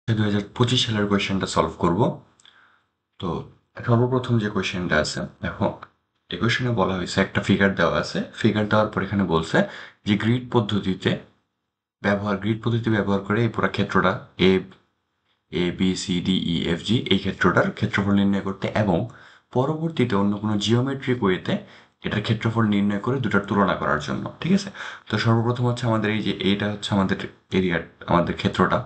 2025 সালের কোয়েশ্চেনটা সলভ করব। তো সর্বপ্রথম যে কোয়েশ্চেনটা আছে দেখো, এই কোয়েশ্চেনে বলা হয়েছে একটা ফিগার দেওয়া আছে, ফিগার দেওয়ার পর এখানে বলছে যে গ্রিড পদ্ধতি ব্যবহার করে এই পুরো ক্ষেত্রটা এ A B C D E F G এই ক্ষেত্রটার ক্ষেত্রফল নির্ণয় করতে এবং পরবর্তীতে অন্য কোনো জিওমেট্রিক ওয়েতে এটার ক্ষেত্রফল নির্ণয় করে দুটার তুলনা করার জন্য। ঠিক আছে, তো সর্বপ্রথম হচ্ছে আমাদের এই যে এইটা হচ্ছে আমাদের এরিয়া, আমাদের ক্ষেত্রটা,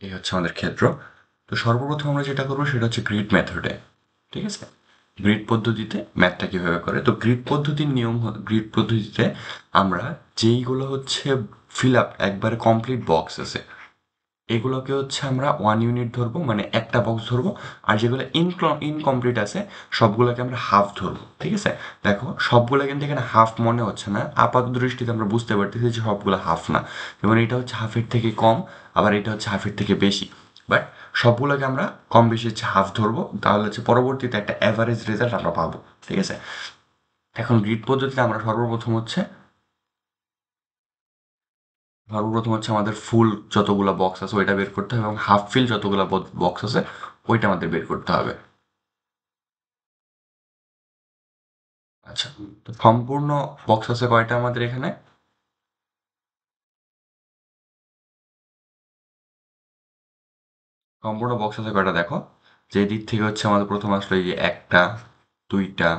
এই হচ্ছে আমাদের ক্ষেত্র। তো সর্বপ্রথম আমরা যেটা করবো সেটা হচ্ছে গ্রিড মেথডে। ঠিক আছে, গ্রিড পদ্ধতিতে ম্যাথটা কিভাবে করে, তো গ্রিড পদ্ধতিতে আমরা যেইগুলো হচ্ছে ফিল আপ একবারে কমপ্লিট বক্স আছে এগুলোকে হচ্ছে আমরা 1 ইউনিট ধরবো, মানে একটা বক্স ধরবো। আর যেগুলো ইনকমপ্লিট আছে সবগুলোকে আমরা হাফ ধরবো। ঠিক আছে, দেখো সবগুলো কিন্তু এখানে হাফ মনে হচ্ছে না, আপাত দৃষ্টিতে আমরা বুঝতে পারতেছি যে সবগুলো হাফ না, যেমন এটা হচ্ছে হাফের থেকে কম, আবার এটা হচ্ছে হাফের থেকে বেশি। বাট সবগুলোকে আমরা কম বেশি হচ্ছে হাফ ধরবো, তাহলে হচ্ছে পরবর্তীতে একটা অ্যাভারেজ রেজাল্ট আমরা পাবো। ঠিক আছে, এখন গ্রিড পদ্ধতিতে আমরা সর্বপ্রথম হচ্ছে আমাদের ফুল যতগুলো বক্স আছে ওইটা বের করতে হবে এবং হাফ ফিল যতগুলো বক্স আছে ওইটা আমাদের বের করতে হবে। আচ্ছা, তো সম্পূর্ণ বক্স আছে কয়টা আমাদের এখানে? সম্পূর্ণ বক্স আছে কয়টা দেখো, যে দিক থেকে হচ্ছে আমাদের প্রথম আসলো এই যে একটা, দুইটা,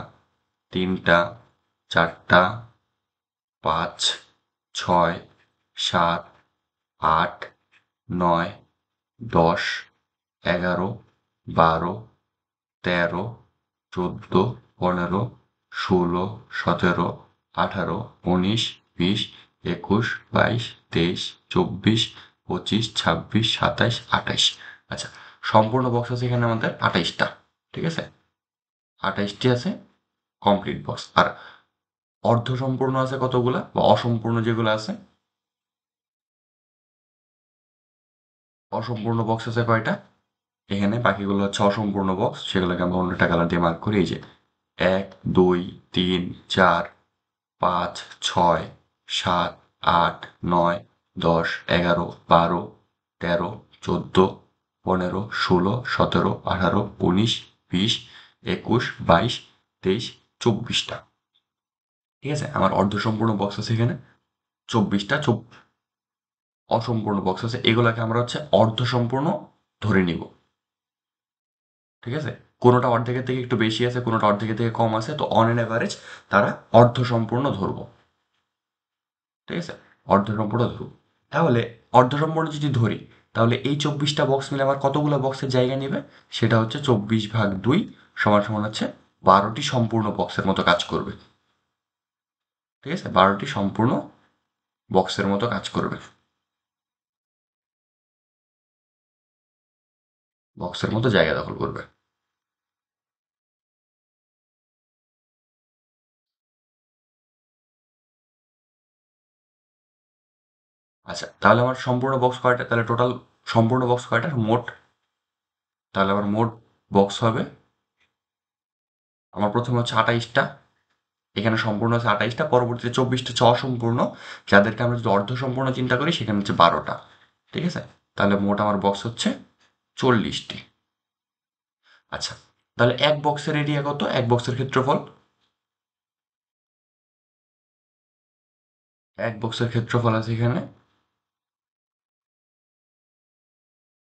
তিনটা, চারটা, পাঁচ, ছয়, সাত, আট, নয়, 10, 11, 12, 13, 14, 15, 16, 17, 18, 19, 20, 21, 22, 23, 24, 25, 26, 27, 28। আচ্ছা, সম্পূর্ণ বক্স আছে এখানে আমাদের 28টা। ঠিক আছে, 28টি আছে কমপ্লিট বক্স। আর অর্ধ সম্পূর্ণ আছে কতগুলা, বা অসম্পূর্ণ যেগুলো আছে, অসম্পূর্ণ বক্স আছে কয়টা? এখানে বাকিগুলো হচ্ছে অসম্পূর্ণ বক্স, সেগুলোকে আমরা অন্যটা কালার দিয়ে মার্ক করি। এই যে 1, 2, 3, 4, 5, 6, 7, 8, 9, 10, 11, 12, 13, 14, 15, 16, 17, 18, 19, 20, 21, 22, 23, 24টা। ঠিক আছে, আমার অর্ধসম্পূর্ণ বক্স আছে এখানে 24টা। অসম্পূর্ণ বক্স আছে, এগুলাকে আমরা হচ্ছে অর্ধসম্পূর্ণ ধরে নিব। ঠিক আছে, কোনোটা অর্ধেকের থেকে একটু বেশি আছে, কোনোটা অর্ধেকের থেকে কম আছে, তো অন এন অ্যাভারেজ তারা অর্ধসম্পূর্ণ ধরবো। ঠিক আছে, অর্ধসম্পূর্ণ ধরবো। তাহলে অর্ধসম্পূর্ণ যদি ধরি, তাহলে এই 24টা বক্স মিলে আমার কতগুলো বক্সের জায়গা নেবে? সেটা হচ্ছে 24/2 সমান সমান হচ্ছে 12টি সম্পূর্ণ বক্সের মতো কাজ করবে। ঠিক আছে, 12টি সম্পূর্ণ বক্সের মতো কাজ করবে, বক্সের মতো জায়গা দখল করবে। আচ্ছা, তাহলে আমার সম্পূর্ণ বক্স কয়টা, তাহলে টোটাল সম্পূর্ণ বক্স কয়টা মোট? তাহলে আমার মোট বক্স হবে, আমার প্রথমে হচ্ছে 28টা, এখানে সম্পূর্ণ আছে 28টা, পরবর্তীতে 24টা হচ্ছে অসম্পূর্ণ, যাদেরকে আমরা যদি অর্ধ সম্পূর্ণ চিন্তা করি সেখানে হচ্ছে 12টা। ঠিক আছে, তাহলে মোট আমার বক্স হচ্ছে 40টি। আচ্ছা, তাহলে এক বক্সের এরিয়া কত, এক বক্সের ক্ষেত্রফল? এক বক্সের ক্ষেত্রফল আছে এখানে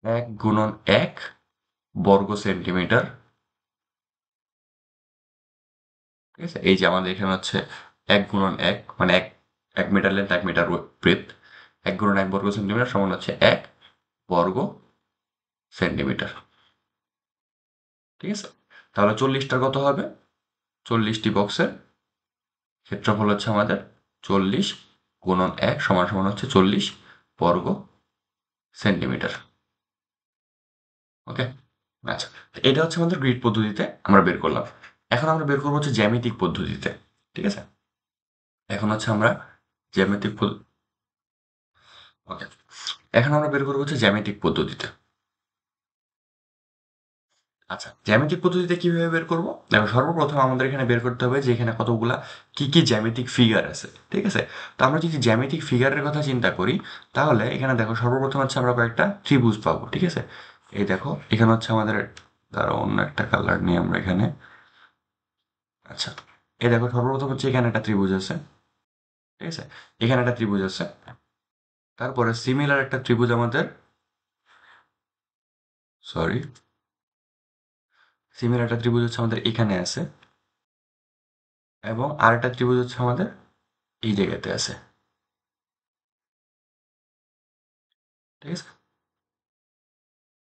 1 × 1 বর্গ সেন্টিমিটার। ঠিক আছে, এই যে আমাদের এখানে হচ্ছে 1 × 1 মানে 1 মিটার লেন্থ, 1 মিটার ব্রেথ, 1 × 1 বর্গ সেন্টিমিটার সমান হচ্ছে 1 বর্গ সেন্টিমিটার। ঠিক আছে, তাহলে 40টার কত হবে? 40টি বক্সের ক্ষেত্রফল হচ্ছে আমাদের 40 × 1 সমান সমান হচ্ছে 40 বর্গ সেন্টিমিটার। ওকে, আচ্ছা, তো এটা হচ্ছে আমাদের গ্রিড পদ্ধতিতে আমরা বের করলাম। এখন আমরা বের করবো হচ্ছে জ্যামিতিক পদ্ধতিতে। ঠিক আছে, এখন হচ্ছে আমরা জ্যামিতিক ওকে, এখন আমরা বের করবো হচ্ছে জ্যামিতিক পদ্ধতিতে। আচ্ছা, জ্যামিতিক পদ্ধতিতে কিভাবে বের করব? দেখো, সর্বপ্রথম আমাদের এখানে বের করতে হবে যে এখানে কতগুলা কি জ্যামিতিক ফিগার আছে, ঠিক আছে? তো আমরা যদি জ্যামিতিক ফিগারের কথা চিন্তা করি, তাহলে এখানে দেখো সর্বপ্রথম হচ্ছে আমরা কয়েকটা ত্রিভুজ পাবো, ঠিক আছে? এই দেখো, এখানে হচ্ছে আমাদের, ধরো অন্য একটা কালার নিয়ে আমরা এখানে, আচ্ছা, এই দেখো সর্বপ্রথম হচ্ছে এখানে একটা ত্রিভুজ আছে, ঠিক আছে? এখানে একটা ত্রিভুজ আছে, তারপরে সিমিলার একটা ত্রিভুজ আমাদের, সরি, সিমিলার একটা ত্রিভুজ হচ্ছে আমাদের এখানে আছে, এবং আরেকটা ত্রিভুজ হচ্ছে আমাদের এই জায়গাতে আছে, ঠিক আছে?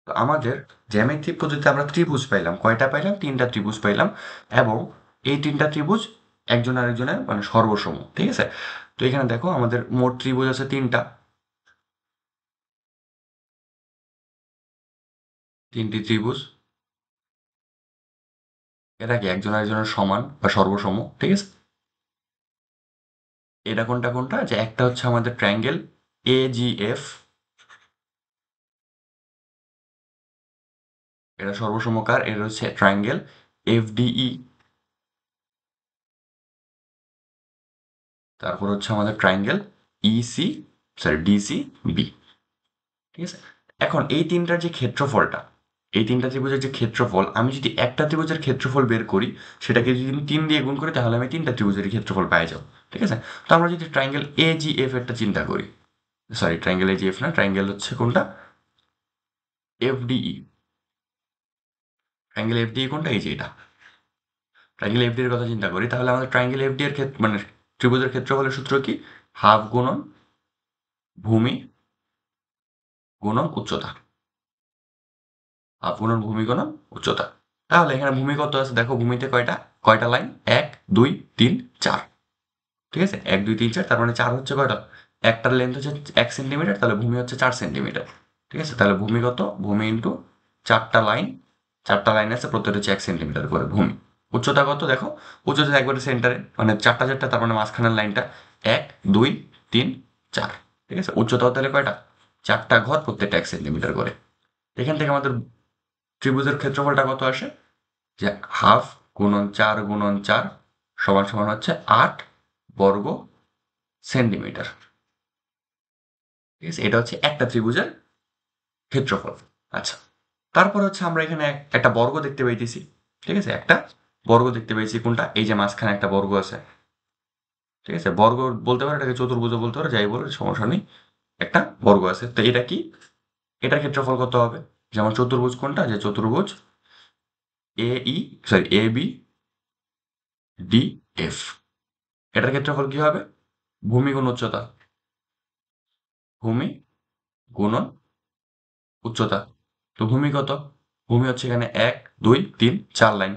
তো আমাদের জ্যামিতিক পদ্ধতিতে আমরা ত্রিভুজ পাইলাম, কয়টা পাইলাম? তিনটা ত্রিভুজ পাইলাম, এবং এই তিনটা ত্রিভুজ একজন আরেকজনের মানে সর্বসম, ঠিক আছে? তো এখানে দেখো আমাদের মোট ত্রিভুজ আছে তিনটা, তিনটি ত্রিভুজ, এটা কি একজন আরেকজনের সমান বা সর্বসম, ঠিক আছে? এটা কোনটা কোনটা, যে একটা হচ্ছে আমাদের ট্রায়াঙ্গেল AGF, এটা সর্বসমকার, এটা হচ্ছে ট্রায়াঙ্গেল FDE, তারপর হচ্ছে আমাদের ট্রায়াঙ্গেল EC, সরি DCB, ঠিক আছে? এখন এই তিনটার যে ক্ষেত্রফলটা, এই তিনটা ত্রিভুজের যে ক্ষেত্রফল, আমি যদি একটা ত্রিভুজের ক্ষেত্রফল বের করি, সেটাকে যদি আমি 3 দিয়ে গুণ করি, তাহলে আমি তিনটা ত্রিভুজের ক্ষেত্রফল পেয়ে যাব, ঠিক আছে? তো আমরা যদি ট্রায়াঙ্গেল AGF একটা চিন্তা করি, সরি, ট্রায়াঙ্গেল AGF না, ট্রায়াঙ্গেল হচ্ছে কোনটা, FDE, ট্রায়াঙ্গেল FDE কোনটা, এই যে এটা, ট্রায়াঙ্গেল FD এর কথা চিন্তা করি, তাহলে আমাদের ট্রায়াঙ্গেল FD এর ক্ষেত্র মানে ত্রিভুজের ক্ষেত্রফলের সূত্র কি? হাফ গুণন ভূমি গুণন উচ্চতা, গুণন ভূমি গুণন উচ্চতা। তাহলে এখানে ভূমি কত আছে দেখো, ভূমিতে কয়টা, কয়টা লাইন, 1 2 3 4, ঠিক আছে? 1 2 3 4, তার মানে 4 হচ্ছে কয়টা, একটার লেন্থ হচ্ছে 1 সেন্টিমিটার, তাহলে ভূমি হচ্ছে 4 সেন্টিমিটার, ঠিক আছে? তাহলে ভূমি কত, ভূমি ইন্টু চারটা লাইন, চারটা লাইন আছে, প্রত্যেকটা হচ্ছে 1 সেন্টিমিটার করে ভূমি। উচ্চতা কত দেখো, উচ্চতা একবারে সেন্টারে, মানে চারটা চারটা, তার মানে মাঝখানের লাইনটা 1 2 3 4, ঠিক আছে? উচ্চতাও তাহলে কয়টা, চারটা ঘর, প্রত্যেকটা 1 সেন্টিমিটার করে। এখান থেকে আমাদের ত্রিভুজের ক্ষেত্রফলটা কত আসে, যে হাফ গুণন 4 গুণন 4 সমান সমান হচ্ছে 8 বর্গ সেন্টিমিটার, ঠিক আছে? এটা হচ্ছে একটা ত্রিভুজের ক্ষেত্রফল। আচ্ছা, তারপর হচ্ছে আমরা এখানে একটা বর্গ দেখতে পাইতেছি, ঠিক আছে? একটা বর্গ দেখতে পেয়েছি, কোনটা, এই যে মাঝখানে একটা বর্গ আছে, ঠিক আছে? বর্গ বলতে পারো, এটাকে চতুর্ভুজ বলতে পারো, যাই বলো সমস্যা নেই, একটা বর্গ আছে। তো এটা কি, এটার ক্ষেত্রফল কত হবে? যেমন চতুর্ভুজ কোনটা, যে চতুর্ভুজ AEDF, এটার ক্ষেত্রফল কি হবে? ভূমি গুণ উচ্চতা, ভূমি গুণন উচ্চতা। তো ভূমি কত, ভূমি হচ্ছে এখানে 1 2 3 4 লাইন,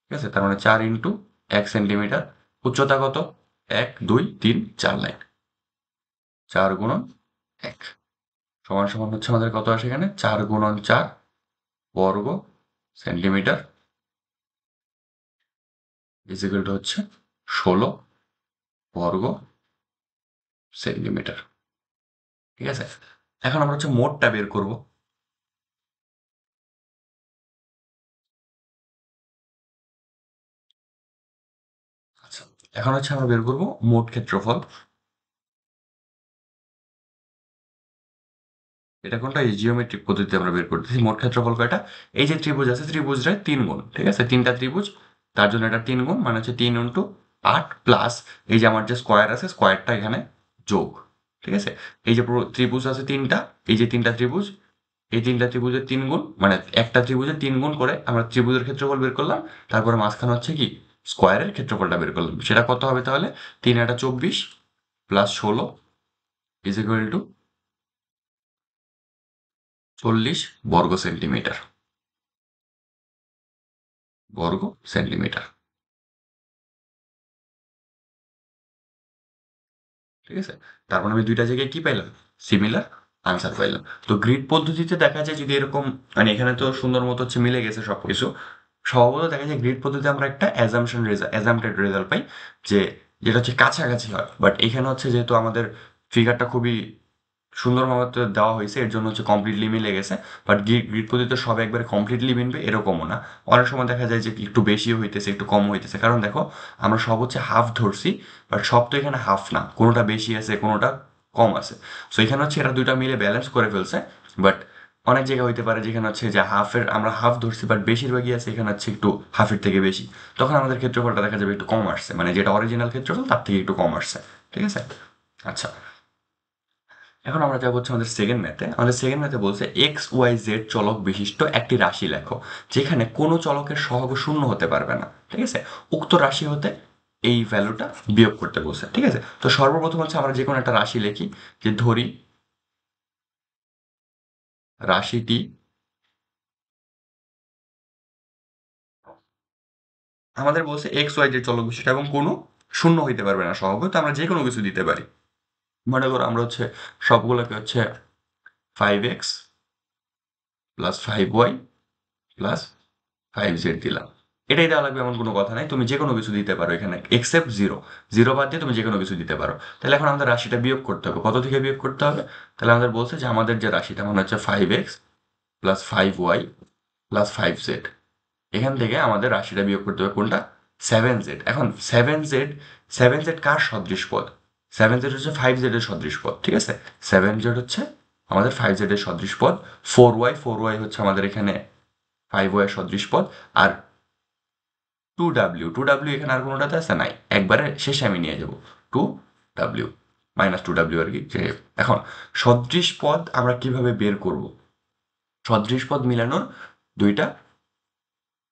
ঠিক আছে? তার মানে 4 × 1 সেন্টিমিটার। উচ্চতা কত, 1 2 3 4 লাইন, 4 × 1 সমান সমান হচ্ছে আমাদের কত আসে এখানে, 4 × 4 বর্গ সেন্টিমিটার, ইজিক্যাল টু হচ্ছে 16 বর্গ সেন্টিমিটার, ঠিক আছে? এখন আমরা হচ্ছে মোটটা বের করব। আচ্ছা, এখন হচ্ছে আমরা বের করব মোট ক্ষেত্রফল। এটা কোনটা, এই জিওমেট্রিক পদ্ধতিতে আমরা বের করতেছি মোট ক্ষেত্রফল কয়টা। এই যে ত্রিভুজ আছে, ত্রিভুজটায় 3 গুণ, ঠিক আছে? তিনটা ত্রিভুজ, তার জন্য এটা 3 গুণ, মানে হচ্ছে 3 × 8 প্লাস এই যে আমার যে স্কোয়ার আছে, স্কোয়ারটা এখানে যোগ, ঠিক আছে? এই যে পুরো ত্রিভুজ আছে তিনটা, এই যে তিনটা ত্রিভুজ, এই তিনটা ত্রিভুজের 3 গুণ, মানে একটা ত্রিভুজের 3 গুণ করে আমরা ত্রিভুজের ক্ষেত্রফল বের করলাম, তারপরে মাঝখানে হচ্ছে কি, স্কোয়ারের ক্ষেত্রফলটা বের করলাম। সেটা কত হবে তাহলে, 3 × 8 = 24 প্লাস 16 = 40 বর্গ সেন্টিমিটার, বর্গ সেন্টিমিটার, ঠিক আছে? তারপর আমি দুইটা জায়গায় কি পাইলাম, সিমিলার আনসার পাইলাম। তো গ্রিড পদ্ধতিতে দেখা যায় যদি এরকম, মানে এখানে তো সুন্দর মতো হচ্ছে মিলে গেছে সবকিছু, স্বভাবত দেখা যায় গ্রিড পদ্ধতিতে আমরা একটা অ্যাজাম্পটেড রেজাল্ট পাই, যে যেটা হচ্ছে কাছাকাছি হয়। বাট এখানে হচ্ছে যেহেতু আমাদের ফিগারটা খুবই সুন্দরভাবে তো দেওয়া হয়েছে, এর জন্য হচ্ছে কমপ্লিটলি মিলে গেছে। বাট গ্রিড পদ্ধতিতে সব একবারে কমপ্লিটলি মিলবে এরকমও না। অনেক সময় দেখা যায় যে একটু বেশিও হইতেছে, একটু কম হইতেছে। কারণ দেখো, আমরা সব হচ্ছে হাফ ধরছি, বাট সব তো এখানে হাফ না, কোনোটা বেশি আছে, কোনোটা কম আছে। সো এখানে হচ্ছে এরা দুইটা মিলে ব্যালেন্স করে ফেলছে। বাট অনেক জায়গা হইতে পারে যেখানে হচ্ছে যে হাফের আমরা হাফ ধরছি, বাট বেশিরভাগই আছে এখানে হচ্ছে একটু হাফের থেকে বেশি। তখন আমাদের ক্ষেত্রফলটা দেখা যাবে একটু কম আসছে, মানে যেটা অরিজিনাল ক্ষেত্রফল তার থেকে একটু কম আসছে। ঠিক আছে? আচ্ছা, এখন আমরা যাবো হচ্ছে আমাদের সেকেন্ড ম্যাথে। আমাদের সেকেন্ড ম্যাথে বলছে এক্স ওয়াই জেড চলক বিশিষ্ট একটি রাশি লেখো যেখানে কোনো চলকের সহগ শূন্য হতে পারবে না। ঠিক আছে? উক্ত রাশি হতে এই ভ্যালুটা বিয়োগ করতে বলছে। ঠিক আছে? তো সর্বপ্রথম হচ্ছে আমরা যে কোনো একটা রাশি লিখি, যে ধরি রাশিটি আমাদের বলছে এক্স ওয়াই জেড চলক বিশিষ্ট এবং কোনো শূন্য হইতে পারবে না সহগ, তো আমরা যে কোনো কিছু দিতে পারি। মনে করো আমরা হচ্ছে সবগুলোকে হচ্ছে 5x plus 5y plus 5z দিলাম। এটাই দেওয়া লাগবে এমন কোনো কথা নাই, তুমি যে কোনো কিছু দিতে পারো এখানে, এক্সেপ্ট জিরো। জিরো বাদ দিয়ে তুমি যে কোনো কিছু দিতে পারো। তাহলে এখন আমাদের রাশিটা বিয়োগ করতে হবে। কত থেকে বিয়োগ করতে হবে? তাহলে আমাদের বলছে যে আমাদের যে রাশিটা মানে হচ্ছে 5x plus 5y plus 5z। এখান থেকে আমাদের রাশিটা বিয়োগ করতে হবে কোনটা? 7z। এখন 7z কার সদৃশ পদ? 7z হচ্ছে 5z এর সদৃশ পদ। ঠিক আছে? 7z হচ্ছে আমাদের 5z এর সদৃশ পদ। 4y হচ্ছে আমাদের এখানে 5y এর সদৃশ পদ। আর 2w এখানে আর কোনোটাতে আছে নাই, একবারে শেষে আমি নিয়ে যাব। 2w -2w আর কি। যে এখন সদৃশ পদ আমরা কিভাবে বের করব? সদৃশ পদ মিলানোর দুইটা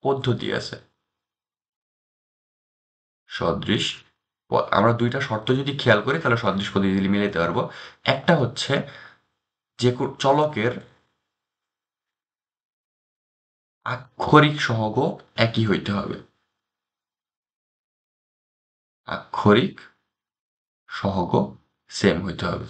পদ্ধতি আছে। সদৃশ পদ আমরা দুইটা শর্ত যদি খেয়াল করি তাহলে সদৃশ পদ ইজিলি মিলাইতে পারবো। একটা হচ্ছে যে চলকের আক্ষরিক সহগ একই হইতে হবে। আক্ষরিক সহগ সেম হইতে হবে।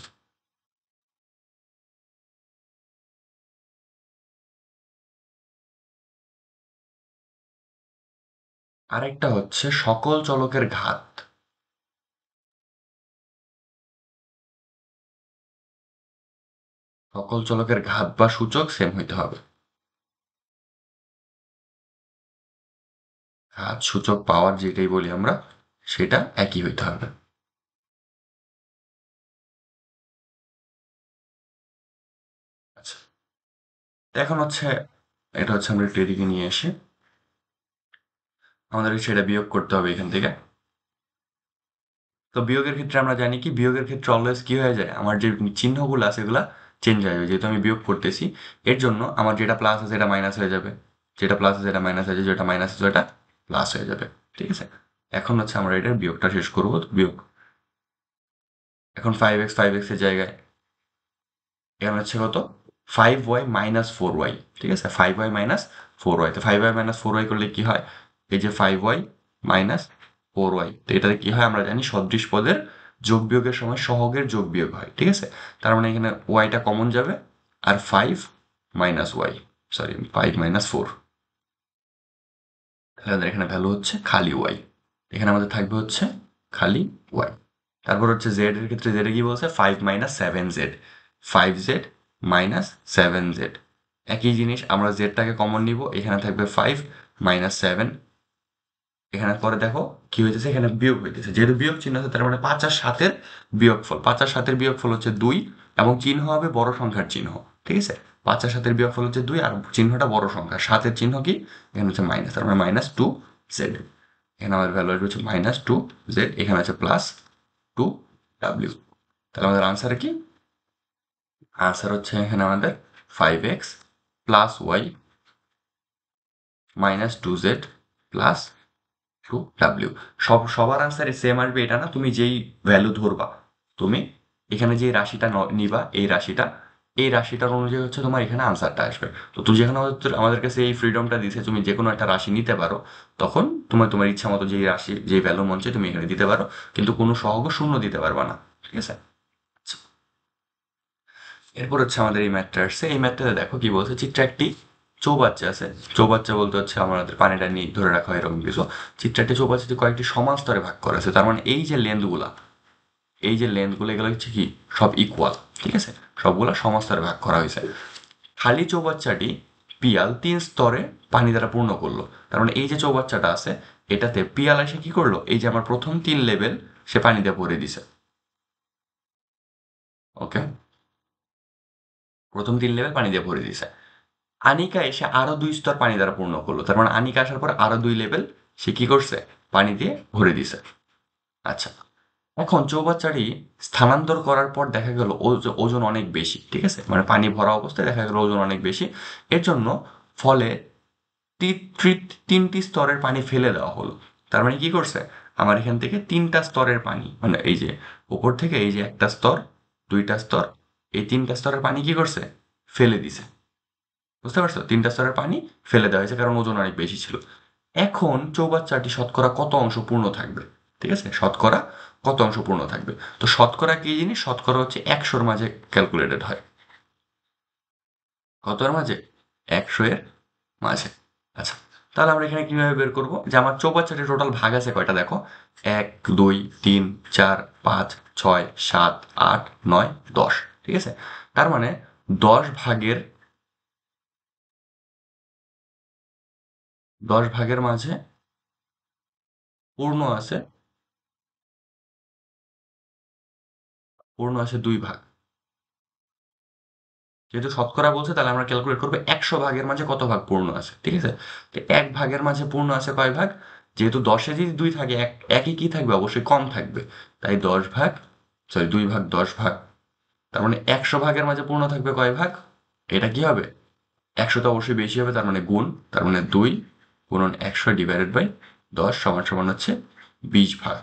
আরেকটা হচ্ছে সকল চলকের ঘাত। সকল চলকের ঘাত বা সূচক সেম হইতে হবে। ঘাত সূচক পাওয়ার যেটাই বলি আমরা, সেটা একই হইতে হবে। আচ্ছা, এখন হচ্ছে এটা হচ্ছে আমরা একটু এদিকে নিয়ে এসে আমাদেরকে সেটা বিয়োগ করতে হবে এখান থেকে। তো বিয়োগের ক্ষেত্রে আমরা জানি কি, বিয়োগের ক্ষেত্রে অলওয়েজ কি হয়ে যায়, আমার যে চিহ্নগুলো আছে এগুলা চেঞ্জ হয়ে যাবে। যেহেতু আমি বিয়োগ করতেছি, এর জন্য আমার যেটা প্লাস আছে এটা মাইনাস হয়ে যাবে, যেটা প্লাস আছে এটা মাইনাস হয়ে যাবে, যেটা মাইনাস আছে এটা প্লাস হয়ে যাবে। ঠিক আছে? এখন হচ্ছে আমরা এটার বিয়োগটা শেষ করবো। বিয়োগ এখন 5x এর জায়গায় এখানে হচ্ছে কত? 5y -4y। ঠিক আছে? 5y -4y, তো 5y -4y করলে কি হয়? এই যে 5y -4y, তো এটাতে কি হয় আমরা জানি, সদৃশ পদের যোগ বিয়োগের সময় সহগের যোগ বিয়োগ হয়। ঠিক আছে? তার মানে এখানে ওয়াইটা কমন যাবে, আর 5 ওয়াই, সরি 5 -4, তাহলে আমাদের এখানে ভ্যালু হচ্ছে খালি ওয়াই। এখানে আমাদের থাকবে হচ্ছে খালি ওয়াই। তারপর হচ্ছে জেড এর ক্ষেত্রে জেড কি বলছে? 5 - 7z। 5z -7z, একই জিনিস, আমরা জেডটাকে কমন নিব, এখানে থাকবে 5 - 7। এখানে পরে দেখো কি হইতেছে, এখানে বিয়োগ হইতেছে। যেহেতু বিয়োগ চিহ্ন আছে তার মানে 5 আর 7-এর বিয়োগফল। 5 আর 7-এর বিয়োগফল হচ্ছে 2 এবং চিহ্ন হবে বড় সংখ্যার চিহ্ন। ঠিক আছে? 5 আর 7-এর বিয়োগফল হচ্ছে 2 আর চিহ্নটা বড় সংখ্যা। 7-এর চিহ্ন কি? এখানে হচ্ছে মাইনাস, তার মানে -2z। এখানে আমাদের ভ্যালু আসবে হচ্ছে -2z, এখানে আছে +2w। তাহলে আমাদের আনসার কি? আনসার হচ্ছে এখানে আমাদের 5x plus Y -2z plus 2w। সবার আনসারে সেম আসবে এটা না, তুমি যেই ভ্যালু ধরবা, তুমি এখানে যে রাশিটা নিবা, এই রাশিটার অনুযায়ী হচ্ছে তোমার এখানে আনসারটা আসবে। তো তুমি যেখানে আমাদের কাছে এই ফ্রিডমটা দিছে, তুমি যে কোনো একটা রাশি নিতে পারো, তখন তোমার তোমার ইচ্ছা মতো যেই রাশি যেই ভ্যালু মন চায় তুমি এখানে দিতে পারো, কিন্তু কোনো সহগ শূন্য দিতে পারবা না। ঠিক আছে? আচ্ছা, এরপর হচ্ছে আমাদের এই ম্যাথটা আসছে। এই ম্যাথটাতে দেখো কি বলছে, চিত্রে একটি চৌবাচ্চা আছে। চৌবাচ্চা বলতে হচ্ছে আমাদের পানিটা নিয়ে ধরে রাখা হয় এরকম কিছু। চিত্রে একটি চৌবাচ্চাতে কয়েকটি সমান স্তরে ভাগ করা আছে। তার মানে এই যে লেন্থগুলা, এই যে লেন্থগুলো এগুলো হচ্ছে কি সব ইকুয়াল, ঠিক আছে, সবগুলো সমস্তরে ভাগ করা হয়েছে। খালি চৌবাচ্চাটি পিয়াল 3 স্তরে পানি দ্বারা পূর্ণ করলো। তার মানে এই যে চৌবাচ্চাটা আছে এটাতে পিয়াল এসে কি করলো, এই যে আমার প্রথম 3 লেভেল সে পানি দিয়ে ভরে দিছে। ওকে, প্রথম 3 লেভেল পানি দিয়ে ভরে দিছে। আনিকা এসে আরো 2 স্তর পানি দ্বারা পূর্ণ করলো, তার মানে আনিকা আসার পর আরো 2 লেভেল সে কি করছে, পানি দিয়ে ভরে দিছে। আচ্ছা, এখন চৌবাচ্চাটি স্থানান্তর করার পর দেখা গেল ওজন অনেক বেশি, ঠিক আছে, মানে পানি ভরা অবস্থায় দেখা গেল ওজন অনেক বেশি। এর জন্য ফলে 3টি স্তরের পানি ফেলে দেওয়া হলো। তার মানে কি করছে, আমার এখান থেকে 3টা স্তরের পানি, মানে এই যে উপর থেকে এই যে একটা স্তর, 2টা স্তর, এই 3টা স্তরের পানি কি করছে, ফেলে দিছে। বুঝতে পারছো, 3টা স্তরের পানি ফেলে দেওয়া হয়েছে কারণ ওজন অনেক বেশি ছিল। এখন চৌবাচ্চাটি শতকরা কত অংশ পূর্ণ থাকবে, ঠিক আছে, শতকরা কত অংশ পূর্ণ থাকবে। তো শতকরা কি জিনিস, শতকরা হচ্ছে 100-র মাঝে ক্যালকুলেটেড হয়। কতর মাঝে, 100-এর মাঝে। আচ্ছা, তাহলে আমরা এখানে কিভাবে বের করবো যে আমার চৌবাচ্চাটি টোটাল ভাগ আছে কয়টা দেখো, 1 2 3 4 5 6 7 8 9 10, ঠিক আছে। তার মানে 10 ভাগের 10 ভাগের মাঝে পূর্ণ আছে, পূর্ণ আছে 2 ভাগ। যেহেতু শতকরা বলছে তাহলে আমরা ক্যালকুলেট করবো 100 ভাগের মাঝে কত ভাগ পূর্ণ আছে, ঠিক আছে। তো 1 ভাগের মাঝে পূর্ণ আছে কয় ভাগ, যেহেতু 10-এ যদি 2 থাকে একই কি থাকবে, অবশ্যই কম থাকবে। তাই 10 ভাগ, সরি 2 ভাগ 10 ভাগ। তার মানে 100 ভাগের মাঝে পূর্ণ থাকবে কয় ভাগ, এটা কি হবে, 100 তো অবশ্যই বেশি হবে, তার মানে গুণ, তার মানে 2 × 100 / 10 সমান সমান হচ্ছে 20 ভাগ।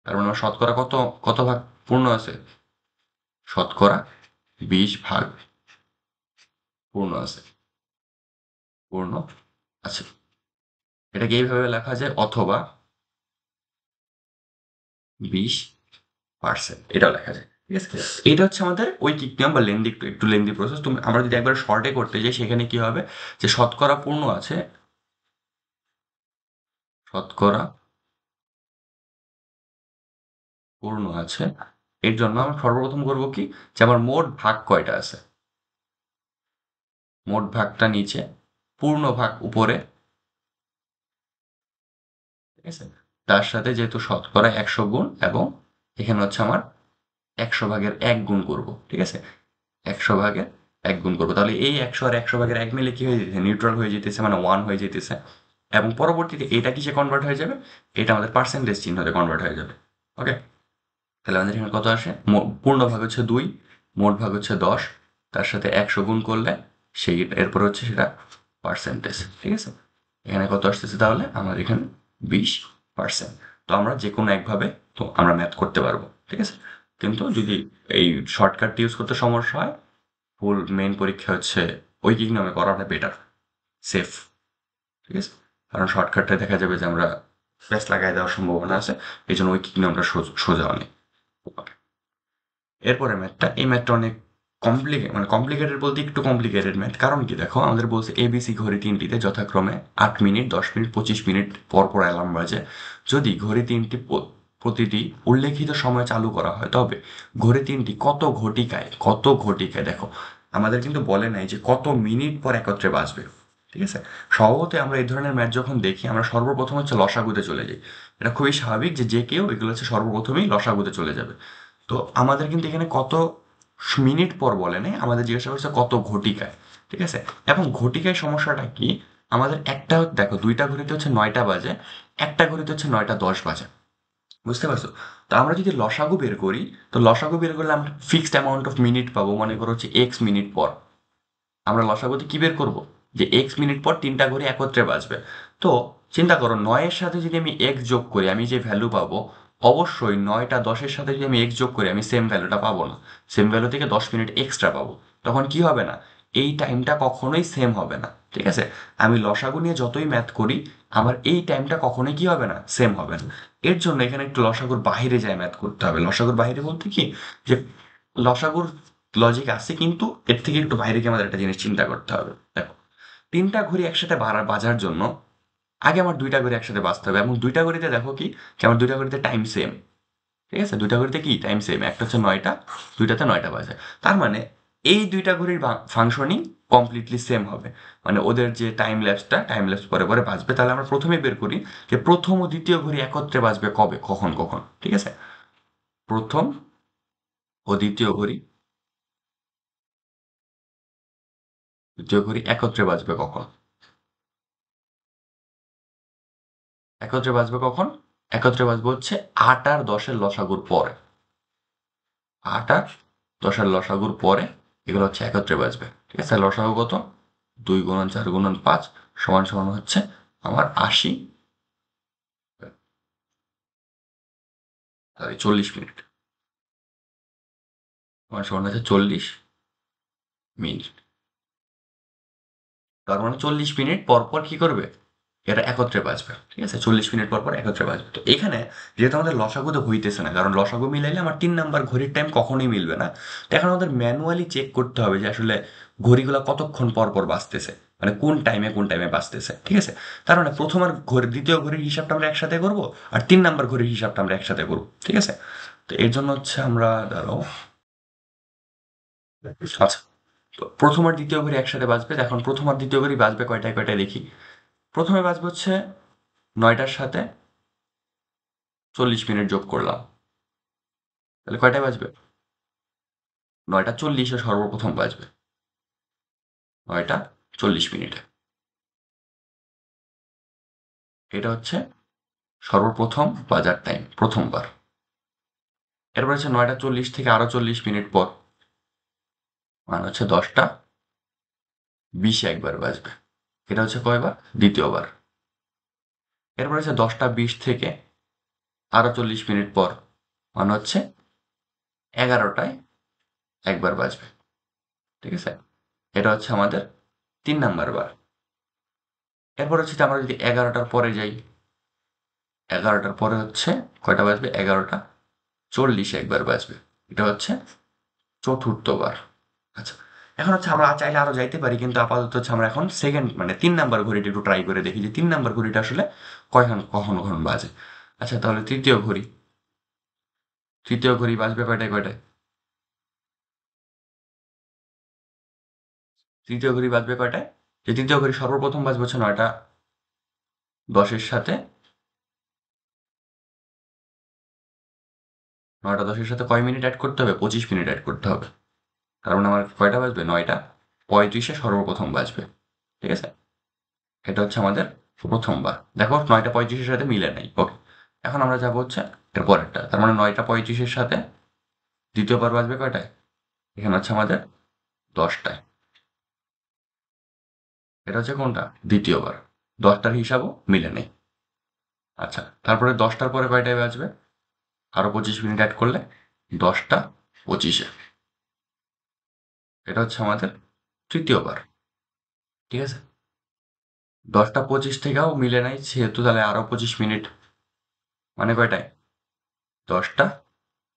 তার মানে আমার শতকরা কত, কত ভাগ পূর্ণ আছে, শতকরা 20 ভাগ পূর্ণ আছে, পূর্ণ আছে। এটাকে এইভাবে লেখা যায়, অথবা 20%, এটাও লেখা যায়, ঠিক আছে। এটা হচ্ছে আমাদের ঐকিক নিয়ম বা লেন্দি, একটু লেন্দি প্রসেস। তুমি আমরা যদি একবার শর্টে করতে যাই সেখানে কি হবে, যে শতকরা পূর্ণ আছে, শতকরা পূর্ণ আছে, এর জন্য আমরা সর্বপ্রথম করবো কি, যে আমার মোট ভাগ কয়টা আছে, মোট ভাগটা নিচে, পূর্ণ ভাগ উপরে, ঠিক আছে। তার সাথে যেহেতু শতকরা 100 গুণ, এবং এখানে হচ্ছে আমার 100 ভাগের 1 গুণ করব, ঠিক আছে, 100 ভাগের 1 গুণ করবো, তাহলে এই 100 আর 100 ভাগের 1 মিলে কি হয়ে যেতেছে, নিউট্রাল হয়ে যেতেছে, মানে 1 হয়ে যেতেছে। এবং পরবর্তীতে এটা কিসে কনভার্ট হয়ে যাবে, এটা আমাদের পার্সেন্টেজ চিহ্নতে কনভার্ট হয়ে যাবে। ওকে, তাহলে আমাদের এখানে কত আসে, পূর্ণ ভাগ হচ্ছে 2, মোট ভাগ হচ্ছে 10, তার সাথে 100 গুণ করলে সেই এরপর হচ্ছে সেটা পার্সেন্টেজ, ঠিক আছে। এখানে কত আসতেছে, তাহলে আমার এখানে 20%। তো আমরা যে কোনো একভাবে তো আমরা ম্যাথ করতে পারবো, ঠিক আছে। কিন্তু যদি এই শর্টকাট ইউজ করতে সমস্যা হয়, ফুল মেইন পরীক্ষা হচ্ছে ঐকিক নিয়মে করাটা বেটার, সেফ, ঠিক আছে। কারণ শর্টকাটে দেখা যাবে যে আমরা প্রেস লাগাই দেওয়ার সম্ভাবনা আছে, এই জন্য ঐকিক নিয়মটা সোজা অনেক। এরপরে ম্যাথটা, এই ম্যাথটা অনেক মানে কমপ্লিকেটেড বলতে একটু কমপ্লিকেটেড ম্যাথ। কারণ কি দেখো, আমাদের বলছে এবিসি ঘড়ি তিনটিতে যথাক্রমে 8 মিনিট, 10 মিনিট, 25 মিনিট পর পর অ্যালার্ম বাজে। যদি ঘড়ি তিনটি প্রতিটি উল্লেখিত সময় চালু করা হয়, তবে ঘড়ি তিনটি কত ঘটিকায় দেখো, আমাদের কিন্তু বলে নাই যে কত মিনিট পর একত্রে বাজবে, ঠিক আছে। স্বভাবত আমরা এই ধরনের ম্যাথ যখন দেখি আমরা সর্বপ্রথম হচ্ছে লসাগুতে চলে যাই। এটা খুবই স্বাভাবিক যে যে কেউ এগুলো হচ্ছে সর্বপ্রথমেই লসাগুতে চলে যাবে। তো আমাদের কিন্তু এখানে কত মিনিট পর বলে নাই, আমাদের জিজ্ঞাসা করছে কত ঘটিকায়, ঠিক আছে। এবং ঘটিকায় সমস্যাটা কি, আমাদের একটা দেখো 2টা ঘড়িতে হচ্ছে 9টা বাজে, একটা ঘড়িতে হচ্ছে 9টা 10 বাজে, বুঝতে পারছো। তো আমরা যদি লসাগু বের করি, তো লসাগু বের করলে আমরা ফিক্সড অ্যামাউন্ট অফ মিনিট পাবো, মনে করো হচ্ছে এক্স মিনিট পর। আমরা লসাগুতে কি বের করব, যে এক্স মিনিট পর 3টা ঘড়ি একত্রে বাজবে। তো চিন্তা করো, 9-এর সাথে যদি আমি এক্স যোগ করি আমি যে ভ্যালু পাবো, অবশ্যই 9টা 10-এর সাথে যদি আমি এক্স যোগ করি আমি সেম ভ্যালুটা পাবো না, সেম ভ্যালু থেকে 10 মিনিট এক্সট্রা পাবো। তখন কি হবে না, এই টাইমটা কখনোই সেম হবে না, ঠিক আছে। আমি লসাগু নিয়ে যতই ম্যাথ করি আমার এই টাইমটা কখনোই কি হবে না, সেম হবে না। এর জন্য এখানে একটু লসাগুর বাইরে যায় ম্যাথ করতে হবে। লসাগুর বাইরে বলতে কি, যে লসাগুর লজিক আছে কিন্তু এর থেকে একটু বাইরে গিয়ে আমাদের একটা জিনিস চিন্তা করতে হবে। দেখো, 3টা ঘড়ি একসাথে বাজার জন্য আগে আমার 2টা ঘড়ি একসাথে বাজতে হবে, এবং 2টা ঘড়িতে দেখো কি, যে আমার 2টা ঘড়িতে টাইম সেম, ঠিক আছে, দুইটা ঘড়িতে কি টাইম সেম, একটা হচ্ছে 9টা, দুইটাতে 9টা বাজে। তার মানে এই দুইটা ঘড়ির ফাংশনিং কমপ্লিটলি সেম হবে, মানে ওদের যে টাইম ল্যাপস পরে পরে বাজবে। তাহলে আমরা প্রথমে বের করি যে প্রথম ও দ্বিতীয় ঘড়ি একত্রে বাজবে কবে, কখন কখন। ঠিক আছে, প্রথম ও দ্বিতীয় ঘড়ি একত্রে বাজবে কখন? একত্রে বাজবে কখন? একত্রে বাজবে হচ্ছে 8 আর 10-এর লসাগুর পরে। 8 আর 10-এর লসাগুর পরে এগুলো হচ্ছে একত্রে বাজবে। ঠিক আছে, লসাগু কত? 2 × 4 × 5 সমান সমান হচ্ছে আমার 80, সরি 40 মিনিট, সমান সমান হচ্ছে 40 মিনিট। তার মানে 40 মিনিট পর পর কি করবে, এটা একত্রে বাজবে। ঠিক আছে, 40 মিনিট পর পর একত্রে বাজবে। তো এখানে যেহেতু আমাদের লসাগু তো হইতেছে না, কারণ লসাগু মিলাইলে আমার 3 নাম্বার ঘড়ির টাইম কখনোই মিলবে না। তো এখন আমাদের ম্যানুয়ালি চেক করতে হবে যে আসলে ঘড়িগুলো কতক্ষণ পর পর বাজতেছে, মানে কোন টাইমে বাজতেছে। ঠিক আছে, তার মানে প্রথম আর দ্বিতীয় ঘড়ির হিসাবটা আমরা একসাথে করব, আর 3 নাম্বার ঘড়ির হিসাবটা আমরা একসাথে করব। ঠিক আছে, তো এর জন্য হচ্ছে আমরা ধরো, আচ্ছা, তো প্রথম আর দ্বিতীয় ঘড়ি একসাথে বাজবে। এখন প্রথম আর দ্বিতীয় ঘড়ি বাজবে কয়টায় কয়টায় দেখি। প্রথমে বাজবে হচ্ছে 9টার সাথে 40 মিনিট যোগ করলাম, তাহলে কয়টায় বাজবে? 9টা 40-এ সর্বপ্রথম বাজবে, 9টা 40 মিনিটে। এটা হচ্ছে সর্বপ্রথম বাজার টাইম, প্রথমবার। এরপর হচ্ছে 9টা 40 থেকে আরো 40 মিনিট পর, মানে হচ্ছে 10টা 20-এ একবার বাজবে। এটা হচ্ছে কয়বার? দ্বিতীয়বার। এরপর হচ্ছে 10টা 20 থেকে আরো 40 মিনিট পর, মানে হচ্ছে 11টায় একবার বাজবে। ঠিক আছে, এটা হচ্ছে আমাদের 3 নাম্বার বার। এরপর হচ্ছে আমরা যদি 11টার পরে যাই, 11টার পরে হচ্ছে কয়টা বাজবে? 11টা 40-এ একবার বাজবে। এটা হচ্ছে চতুর্থবার। আচ্ছা, এখন হচ্ছে আমরা চাইলে আরো যাইতে পারি, কিন্তু আপাতত হচ্ছে আমরা এখন সেকেন্ড মানে 3 নাম্বার ঘড়িটা একটু ট্রাই করে দেখি যে 3 নাম্বার ঘড়িটা আসলে কখন কখন বাজে। আচ্ছা, তাহলে তৃতীয় ঘড়ি বাজবে কয়টায় কয়টায়? তৃতীয় ঘড়ি বাজবে কয়টায়? যে তৃতীয় ঘড়ি সর্বপ্রথম বাজবে হচ্ছে 9টা 10-এর সাথে, 9টা 10-এর সাথে কয় মিনিট অ্যাড করতে হবে? 25 মিনিট অ্যাড করতে হবে। কারণ আমার কয়টা বাজবে? 9টা 35-এ সর্বপ্রথম বাজবে। ঠিক আছে, এটা হচ্ছে আমাদের প্রথমবার। দেখো 9টা 35-এর সাথে মিলে নাই। ওকে, এখন আমরা যাবো হচ্ছে এর পরেরটা। তার মানে 9টা 35-এর সাথে দ্বিতীয়বার বাজবে কয়টায়? এখানে হচ্ছে আমাদের 10টায়। এটা হচ্ছে কোনটা? দ্বিতীয়বার। 10টার হিসাবও মিলে নেই। আচ্ছা, তারপরে 10টার পরে কয়টায় বাজবে? আরো 25 মিনিট অ্যাড করলে 10টা 25-এ। এটা হচ্ছে আমাদের তৃতীয়বার। ঠিক আছে, 10টা 25 থেকেও মিলে নাই, সেহেতু তাহলে আরো 25 মিনিট, মানে কয়টায়? 10টা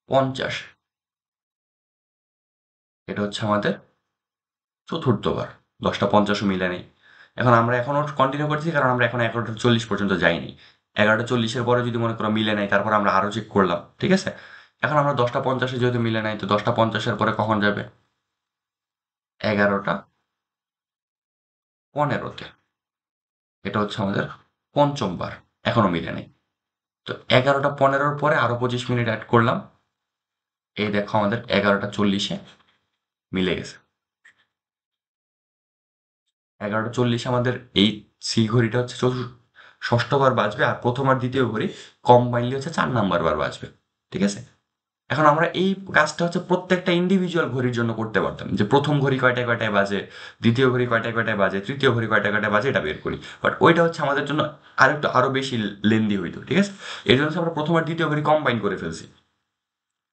50। এটা হচ্ছে আমাদের চতুর্থবার। 10টা 50ও মিলে নেই। এখন আমরা এখনো কন্টিনিউ করছি, কারণ আমরা এখন 11টা 40 পর্যন্ত যাইনি। 11টা 40-এর পরে যদি মনে করো মিলে নাই, তারপর আমরা আরো চেক করলাম। ঠিক আছে, এখন আমরা 10টা 50-এ যেহেতু মিলে নাই, তো 10টা 50-এর পরে কখন যাবে? 11টা 15-তে। এটা হচ্ছে আমাদের পঞ্চমবার, এখনো মিলে নেই। তো 11টা 15-এর পরে আরো 25 মিনিট অ্যাড করলাম, এই দেখো আমাদের 11টা 40-এ মিলে গেছে। 11টা 40 আমাদের এই সি ঘড়িটা হচ্ছে ষষ্ঠবার বাজবে, আর প্রথম আর দ্বিতীয় ঘড়ি কম্বাইনলি হচ্ছে 4 নাম্বার বার বাজবে। ঠিক আছে, এখন আমরা এই কাজটা হচ্ছে প্রত্যেকটা ইন্ডিভিজুয়াল ঘড়ির জন্য করতে পারতাম, যে প্রথম ঘড়ি কয়টায় কয়টায় বাজে, দ্বিতীয় ঘড়ি কয়টায় কয়টায় বাজে, তৃতীয় ঘড়ি কয়টায় কয়টায় বাজে, এটা বের করি। বাট ওইটা হচ্ছে আমাদের জন্য আরো বেশি লেন্দি হইতো। ঠিক আছে, এই জন্য হচ্ছে আমরা প্রথম আর দ্বিতীয় ঘড়ি কম্বাইন করে ফেলছি।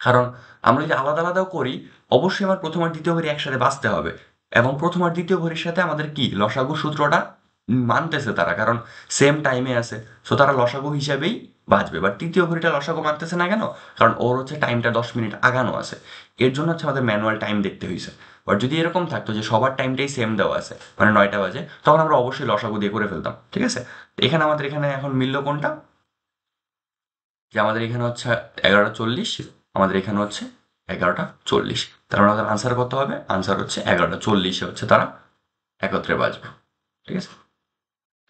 কারণ আমরা যদি আলাদা আলাদাও করি, অবশ্যই আমার প্রথম আর দ্বিতীয় ঘড়ি একসাথে বাঁচতে হবে। এবং প্রথম আর দ্বিতীয় ঘড়ির সাথে আমাদের কি লসাগু সূত্রটা মানতেছে তারা, কারণ সেম টাইমে আছে, সো তারা লসাগু হিসাবেই বাঁচবে। বাট তৃতীয় ঘড়িটা লসাগু মানতেছে না কেন? কারণ ওর হচ্ছে টাইমটা 10 মিনিট আগানো আছে। এর জন্য হচ্ছে আমাদের ম্যানুয়াল টাইম দেখতে হয়েছে। বাট যদি এরকম থাকতো যে সবার টাইমটাই সেম দেওয়া আছে, মানে 9টা বাজে, তখন আমরা অবশ্যই লসাগু দিয়ে করে ফেলতাম। ঠিক আছে, তো এখানে আমাদের এখানে এখন মিলল কোনটা? যে আমাদের এখানে হচ্ছে 11:40, আমাদের এখানে হচ্ছে 11:40, তার মানে আমাদের আনসার কত হবে? আনসার হচ্ছে 11:40 হচ্ছে তারা একত্রে বাজবে। ঠিক আছে,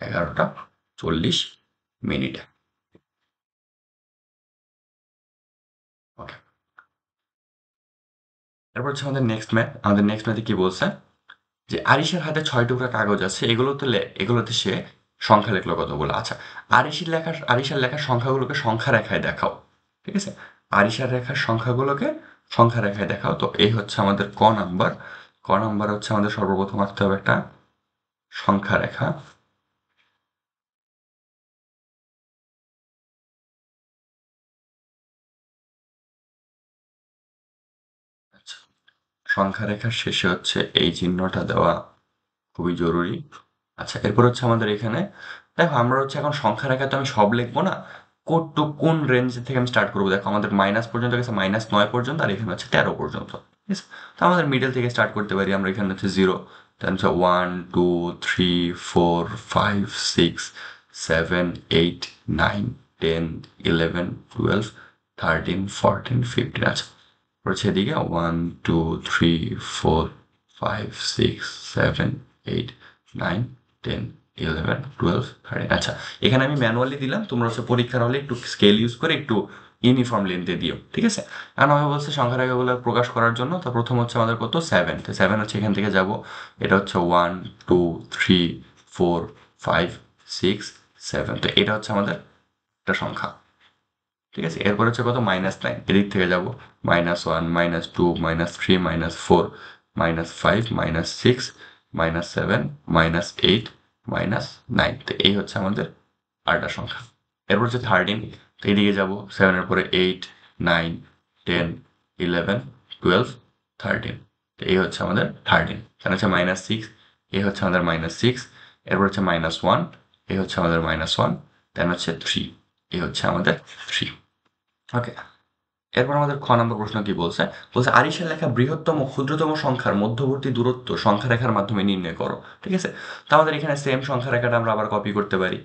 11:40 ওকে। তারপর হচ্ছে আমাদের নেক্সট ম্যাথে কি বলছে, যে আরিশের হাতে 6 টুকরা কাগজ আছে, এগুলোতে সে সংখ্যা লিখলো কতগুলো। আচ্ছা, আরিশের লেখার সংখ্যাগুলোকে সংখ্যা রেখায় দেখাও। ঠিক আছে, আরিশের লেখার সংখ্যাগুলোকে সংখ্যা রেখায় দেখাও। তো এই হচ্ছে আমাদের নাম্বার। নাম্বার হচ্ছে আমাদের সর্বপ্রথম আঁকতে হবে একটা সংখ্যা রেখা। আচ্ছা, সংখ্যা রেখার শেষে হচ্ছে এই চিহ্নটা দেওয়া খুবই জরুরি। আচ্ছা, এরপর হচ্ছে আমাদের এখানে দেখো, আমরা হচ্ছে এখন সংখ্যা রেখা তো আমি সব লিখবো না, কোন রেঞ্জ থেকে আমি স্টার্ট করবো। দেখো আমাদের মাইনাস পর্যন্ত গেছে, -9 পর্যন্ত, আর এখানে হচ্ছে 13 পর্যন্ত। ঠিক আছে, তো আমাদের মিডল থেকে স্টার্ট করতে পারি আমরা। এখানে হচ্ছে 0, দেন হচ্ছে 1 2 3 4 5 6 7 8 9 10 11 12 13 14 15। আচ্ছা, হচ্ছে এদিকে 1 2 3 4 5 6 7 8 9 10 11 12 13। আচ্ছা, এখানে আমি ম্যানুয়ালি দিলাম, তোমরা হচ্ছে পরীক্ষার হলে একটু স্কেল ইউজ করে একটু ইউনিফর্ম লেন্থে দিও। ঠিক আছে, কারণ আমি বলছি সংখ্যা রেখাগুলো প্রকাশ করার জন্য। তো প্রথম হচ্ছে আমাদের কত, 7। তো 7 হচ্ছে এখান থেকে যাব, এটা হচ্ছে 1 2 3 4 5 6 7। তো এটা হচ্ছে আমাদের একটা সংখ্যা। ঠিক আছে, এরপর হচ্ছে কত, -9। এদিক থেকে যাব, -1 -2 -3 -4 -5 -6 -7 -8 -9। তো এই হচ্ছে আমাদের আরেকটা সংখ্যা। এরপর হচ্ছে 13। তো এইদিকে যাব, 7-এর পরে 8 9 10 11 12 13। তো এই হচ্ছে আমাদের 13। তাহলে হচ্ছে -6, এই হচ্ছে আমাদের -6। এরপর হচ্ছে -1, এই হচ্ছে আমাদের -1। দেন হচ্ছে 3, এই হচ্ছে আমাদের 3। ওকে, এরপর আমাদের নম্বর প্রশ্ন কি বলছে, আরিশের লেখা বৃহত্তম ক্ষুদ্রতম সংখ্যার মধ্যবর্তী দূরত্ব সংখ্যা রেখার মাধ্যমে নির্ণয় করো। ঠিক আছে, তো আমাদের এখানে সেম সংখ্যা রেখাটা আমরা আবার কপি করতে পারি।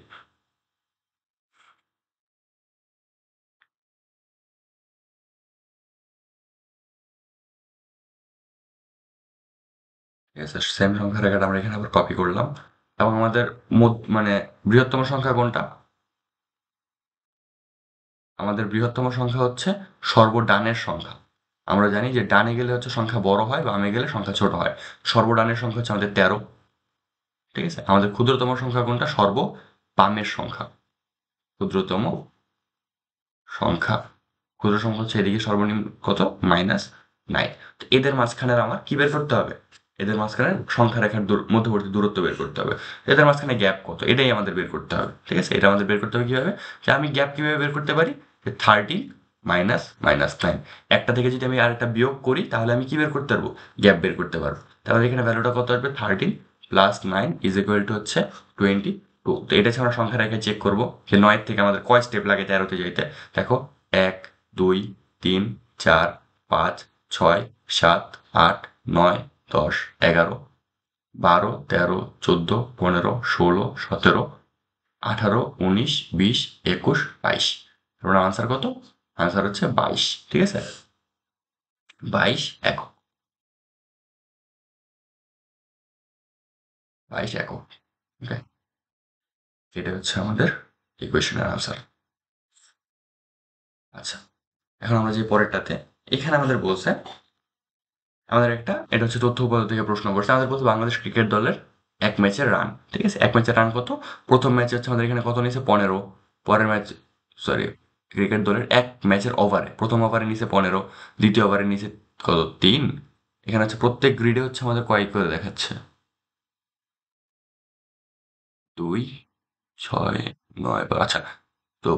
ঠিক আছে, সেম সংখ্যা রেখাটা আমরা এখানে আবার কপি করলাম। এবং আমাদের মানে বৃহত্তম সংখ্যা কোনটা? আমাদের বৃহত্তম সংখ্যা হচ্ছে সর্বডানের সংখ্যা। আমরা জানি যে ডানে গেলে হচ্ছে সংখ্যা বড় হয়, বামে গেলে সংখ্যা ছোট হয়। সর্বডানের সংখ্যা হচ্ছে আমাদের 13। ঠিক আছে, আমাদের ক্ষুদ্রতম সংখ্যা কোনটা? বামের সংখ্যা। ক্ষুদ্রতম সংখ্যা, ক্ষুদ্র সংখ্যা হচ্ছে এদিকে সর্বনিম্ন কত, -9। তো এদের মাঝখানের আমার কি বের করতে হবে? এদের মাঝখানে সংখ্যা রেখার মধ্যবর্তী দূরত্ব বের করতে হবে। এদের মাঝখানে গ্যাপ কত, এটাই আমাদের বের করতে হবে। ঠিক আছে, এটা আমাদের বের করতে হবে কিভাবে, যে আমি গ্যাপ কিভাবে বের করতে পারি, যে 13 মাইনাস -9। একটা থেকে যদি আমি আরেকটা বিয়োগ করি, তাহলে আমি কি বের করতে পারবো, গ্যাপ বের করতে পারবো। তাহলে এখানে ভ্যালুটা কত আসবে, 13 + 9 = হচ্ছে 22। তো এটা হচ্ছে আমরা সংখ্যা রেখে চেক করবো যে 9 থেকে আমাদের কয় স্টেপ লাগে 13-তে যাইতে। দেখো, 1 2 3 4 5 6 7 8 9 10 11 12 13 14 15 16 17 18 19 20 21 22। তারপর আনসার কত? আনসার হচ্ছে 22। ঠিক আছে, 22 একক। 22 একক। ওকে, এটা হচ্ছে আমাদের ইকুয়েশনের আনসার। আচ্ছা, এখন আমরা যে পরেরটাতে, এখানে আমাদের বলছে, এটা হচ্ছে তথ্য উপাত্ত থেকে প্রশ্ন করছে। আমাদের বলছে বাংলাদেশ ক্রিকেট দলের এক ম্যাচের রান। ঠিক আছে, এক ম্যাচের রান কত? প্রথম ম্যাচে হচ্ছে আমাদের এখানে কত নিয়েছে, 15। পরের ম্যাচ, সরি, ক্রিকেট দলের এক ম্যাচের ওভারে, প্রথম ওভারে নিচে 15, দ্বিতীয় ওভারে নিচে কত, 3। এখানে হচ্ছে প্রত্যেক গ্রিডে হচ্ছে আমাদের কয়েক করে দেখাচ্ছে, 2 6 9। আচ্ছা, তো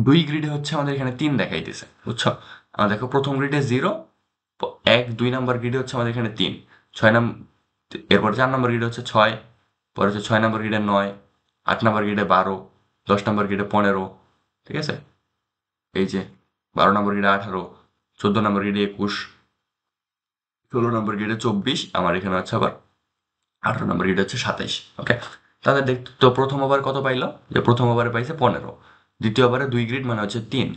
2 গ্রিডে হচ্ছে আমাদের এখানে 3 দেখাইতেছে, বুঝছো? আমরা দেখো প্রথম গ্রিডে 0, 2 নাম্বার গ্রিডে হচ্ছে আমাদের এখানে 3, 6 নাম, এরপর 4 নম্বর গ্রিডে হচ্ছে 6, পরে হচ্ছে 6 নম্বর গ্রিডে 9, 8 নম্বর গ্রিডে 12, 10 নম্বর গ্রিডে 15। ঠিক আছে, এই যে 12 নম্বর গ্রিডে 18, 14 নম্বর গ্রিডে 21, 16 নম্বর গ্রিডে 24, আমার এখানে আছে আবার 18 নম্বর গ্রিডে হচ্ছে 27। ওকে, তাহলে তো প্রথম ওভার কত পাইলো, যে প্রথম ওভারে পাইছে 15, দ্বিতীয় ওভারে 2 গ্রিড মানে হচ্ছে 3,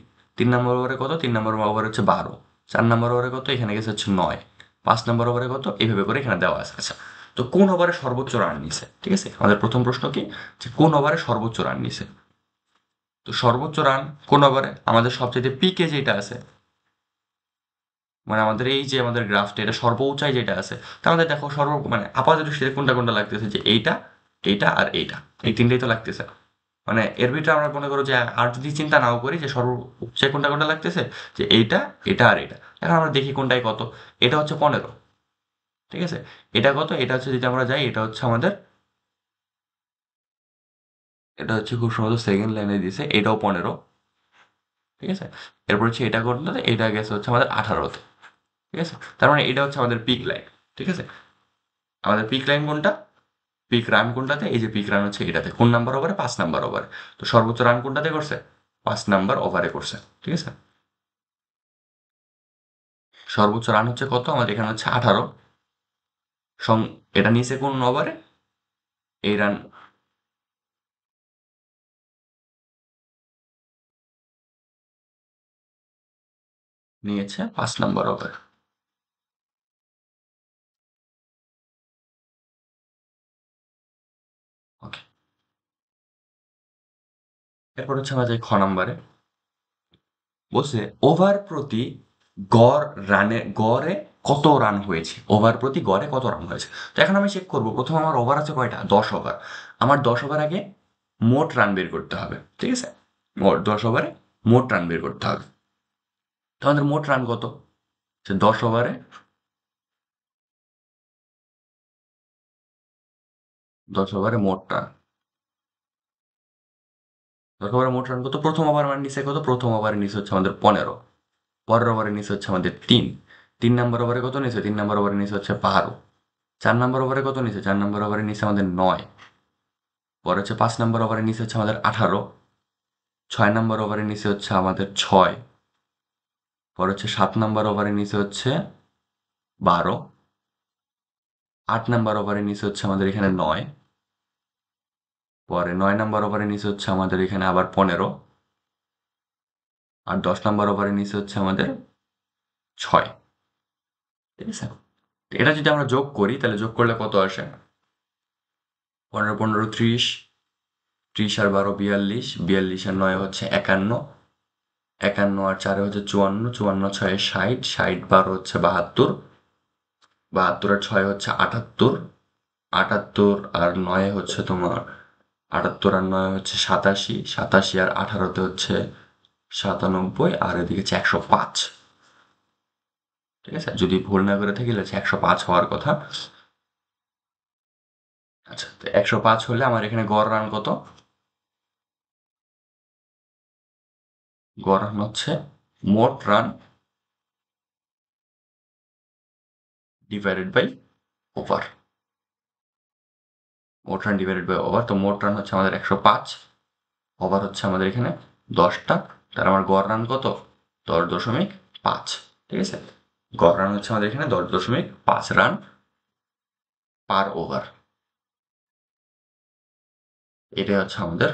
নম্বর ওভারে কত? 3 নম্বর ওভারে হচ্ছে 12। 4 নম্বর ওভারে কত? এখানে গেছে হচ্ছে 9। 5 নম্বর ওভারে কত? এইভাবে করে এখানে দেওয়া আছে। আচ্ছা, তো কোন ওভারে সর্বোচ্চ রান নিছে? ঠিক আছে, আমাদের প্রথম প্রশ্ন কি, যে কোন ওভারে সর্বোচ্চ রান নিছে? তো সর্বোচ্চ রান কোন ওভারে? আমাদের সবচেয়ে পিকে যেটা আছে, মানে আমাদের এই যে আমাদের গ্রাফটা, এটা সর্বোচ্চায় যেটা আছে, তার মধ্যে দেখো মানে আপাতত দৃষ্টিতে কোনটা কোনটা লাগতেছে, যে এইটা, এইটা আর এইটা, এই তিনটেই তো লাগতেছে। মানে এর ভিতরে আমরা মনে করো যে আর যদি চিন্তা নাও করি যে সর্বোচ্চ কোনটা কোনটা লাগতেছে, যে এইটা, এটা আর এটা, এখন আমরা দেখি কোনটাই কত। এটা হচ্ছে 15। ঠিক আছে, এটা কত? এটা হচ্ছে যদি আমরা যাই, এটা হচ্ছে আমাদের, এটা হচ্ছে খুব সম্ভবত সেকেন্ড লাইনে দিয়েছে, এটাও 15। ঠিক আছে, এরপর হচ্ছে এটা করতে, এটা গেছে হচ্ছে আমাদের 18-তে। ঠিক আছে, তার মানে এটা হচ্ছে আমাদের পিক লাইন। ঠিক আছে, আমাদের পিক লাইন কোনটা, পিক রান কোনটাতে? এই যে পিক রান হচ্ছে এটাতে। কোন নাম্বার ওভারে? 5 নাম্বার ওভারে। তো সর্বোচ্চ রান কোনটাতে করছে? 5 নাম্বার ওভারে করছে। ঠিক আছে, সর্বোচ্চ রান হচ্ছে কত? আমাদের এখানে হচ্ছে 18। সং এটা নিয়েছে কোন ওভারে? এই রান নিয়েছে 5 নাম্বার ওভারে। ওকে, এরপর হচ্ছে আমরা যাই নাম্বারে। বলছে ওভার প্রতি গড়ে কত রান হয়েছে? ওভার প্রতি গড়ে কত রান হয়েছে? তো এখন আমি চেক করবো, প্রথম আমার ওভার আছে কয়টা? 10 ওভার। আমার 10 ওভার আগে মোট রান বের করতে হবে। ঠিক আছে, মোট 10 ওভারে মোট রান বের করতে হবে। তো আমাদের মোট রান কত? 10 ওভারে, 10 ওভারে মোট রান, 10 ওভারে মোট রান কত? প্রথম ওভার মানে নিচে কত? প্রথম ওভারে নিচে হচ্ছে আমাদের 15। পরের ওভারে নিচে হচ্ছে আমাদের 3। 3 নম্বর ওভারে কত নিচে? 3 নম্বর ওভারে নিচে হচ্ছে 12। 4 নম্বর ওভারে কত নিচে? 4 নম্বর ওভারে নিচে আমাদের 9। পরে হচ্ছে 5 নম্বর ওভারের নিচে হচ্ছে আমাদের 18। 6 নম্বর ওভারের নিচে হচ্ছে আমাদের 6। পরে হচ্ছে 7 নম্বর ওভারের নিচে হচ্ছে 12। 8 নম্বর ওভারের নিচে হচ্ছে আমাদের এখানে 9। পরে 9 নম্বর ওভারের নিচে হচ্ছে আমাদের এখানে আবার 15। আর 10 নম্বর ওভারের নিচে হচ্ছে আমাদের 6। ঠিক আছে, এটা যদি আমরা যোগ করি, তাহলে যোগ করলে কত আসে? 15 15 30। 30 আর 12 42। 42 আর 9 হচ্ছে 51। 51 আর 4 হচ্ছে 54। 54 6 60। 60 12 হচ্ছে 72। 72 আর 6 হচ্ছে 78। 78 আর 9 হচ্ছে তোমার, 78 আর 9 হচ্ছে 87। 87 আর 18-তে হচ্ছে 97। আর এদিকে হচ্ছে 105। ঠিক আছে, যদি ভুল না করে থাকি, হচ্ছে 105 হওয়ার কথা। আচ্ছা, তো 105 হলে আমার এখানে গড় রান কত? গড় রান হচ্ছে মোট রান ডিভাইডেড বাই ওভার। মোট রান ডিভাইডেড বাই ওভার, তো মোট রান হচ্ছে আমাদের 105। ওভার হচ্ছে আমাদের এখানে 10টা। তার আমার গড় রান কত? 10.5। ঠিক আছে, গড় রান হচ্ছে আমাদের এখানে 10.5 রান পার ওভার। এটাই হচ্ছে আমাদের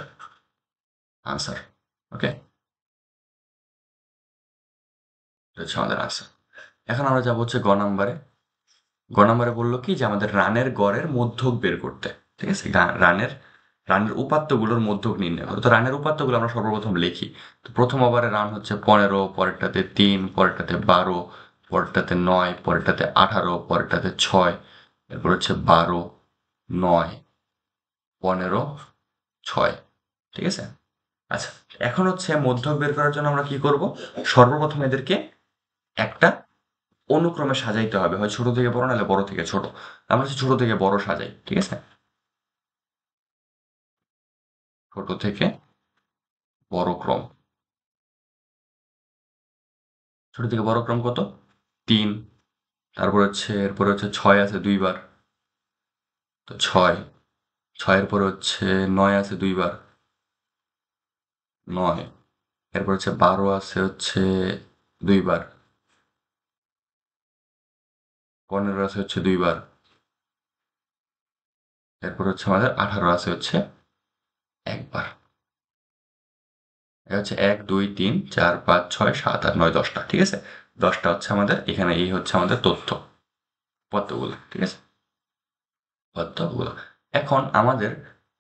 আনসার। ওকে, এটা হচ্ছে আমাদের আনসার। এখন আমরা যাবো হচ্ছে গ নাম্বারে। গ নাম্বারে বললো কি, যে আমাদের রানের গড়ের মধ্যক বের করতে। ঠিক আছে, রানের রানের উপাত্তগুলোর মধ্যক নির্ণয় করো। তো রানের উপাত্তগুলো আমরা সর্বপ্রথম লিখি। তো প্রথম ওভারে রান হচ্ছে 15, পরেরটাতে 3, পরেরটাতে 12, পরেরটাতে 9, পরেরটাতে 18, পরেরটাতে 6, এরপর হচ্ছে 12, 9, 15, 6। ঠিক আছে, আচ্ছা, এখন হচ্ছে মধ্যক বের করার জন্য আমরা কি করব? সর্বপ্রথম এদেরকে একটা অনুক্রমে সাজাইতে হবে, হয় ছোট থেকে বড়, নাহলে বড় থেকে ছোট। আমরা হচ্ছে ছোট থেকে বড় সাজাই। ঠিক আছে, ছোট থেকে বড় ক্রম। ছোট থেকে বড় ক্রম কত? 3। তারপর হচ্ছে এরপর হচ্ছে 6 আছে 2 বার। তো 6। 6-এর পর হচ্ছে 9 আছে 2 বার। 9। এরপর হচ্ছে 12 আছে হচ্ছে 2 বার। 15 আছে হচ্ছে 2 বার। এরপর হচ্ছে আমাদের 18 আছে হচ্ছে 1 বার। এটা হচ্ছে 1 2 3 4 5 6 7 8 9 10টা, ঠিক আছে? 10টা হচ্ছে আমাদের এখানে, এই হচ্ছে আমাদের তথ্য পদ্মগুলো, ঠিক আছে? পদ্মগুলো। এখন আমাদের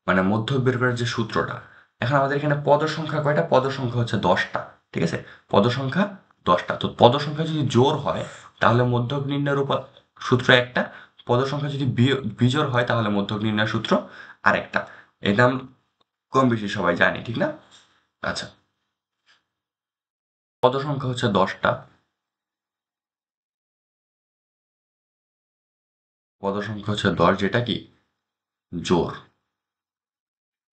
মানে মধ্যক বের করার যে সূত্রটা, এখন আমাদের এখানে পদ সংখ্যা কয়টা? পদ সংখ্যা হচ্ছে 10টা, ঠিক আছে? পদ সংখ্যা 10টা। তো পদ সংখ্যা যদি জোড় হয় তাহলে মধ্যক নির্ণয়ের সূত্র একটা, পদ সংখ্যা যদি বিজোড় হয় তাহলে মধ্যক নির্ণয়ের সূত্র আরেকটা। এটা আমরা কম বেশি সবাই জানি, ঠিক না? আচ্ছা, পদ সংখ্যা হচ্ছে 10টা, পদ সংখ্যা হচ্ছে 10, যেটা কি জোড়,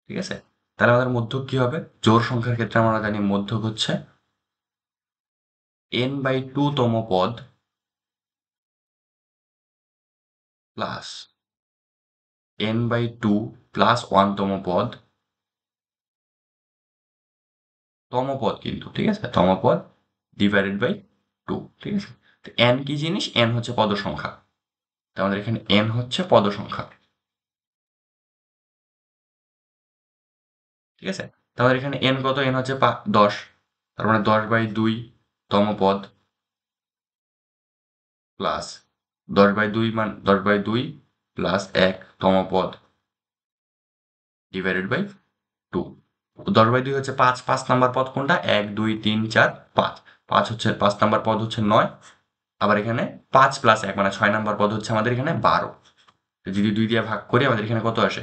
ঠিক আছে? তাহলে আমাদের মধ্যক কি হবে? জোড় সংখ্যার ক্ষেত্রে আমরা জানি মধ্যক হচ্ছে n/2 তম পদ প্লাস n/2 প্লাস 1 তম পদ, তম পদ কিন্তু, ঠিক আছে? তম পদ ডিভাইডেড বাই 2, ঠিক আছে? তো n কি জিনিস? n হচ্ছে পদ সংখ্যা। তো আমাদের এখানে n হচ্ছে পদ সংখ্যা, ঠিক আছে? তো আমাদের এখানে n কত? n হচ্ছে 10, তার মানে 10/2 তম পদ প্লাস 10/2 মান 10/2 প্লাস 1 তম পদ ডিভাইডেড বাই 2। 10/2 হচ্ছে 5, 5 নাম্বার পদ কোনটা? 1 2 3 4 5, 5 হচ্ছে 5 নাম্বার পদ হচ্ছে 9। আবার এখানে 5 প্লাস 1 মানে 6 নাম্বার পদ হচ্ছে আমাদের এখানে 12। যদি 2 দিয়ে ভাগ করি আমাদের এখানে কত আসে?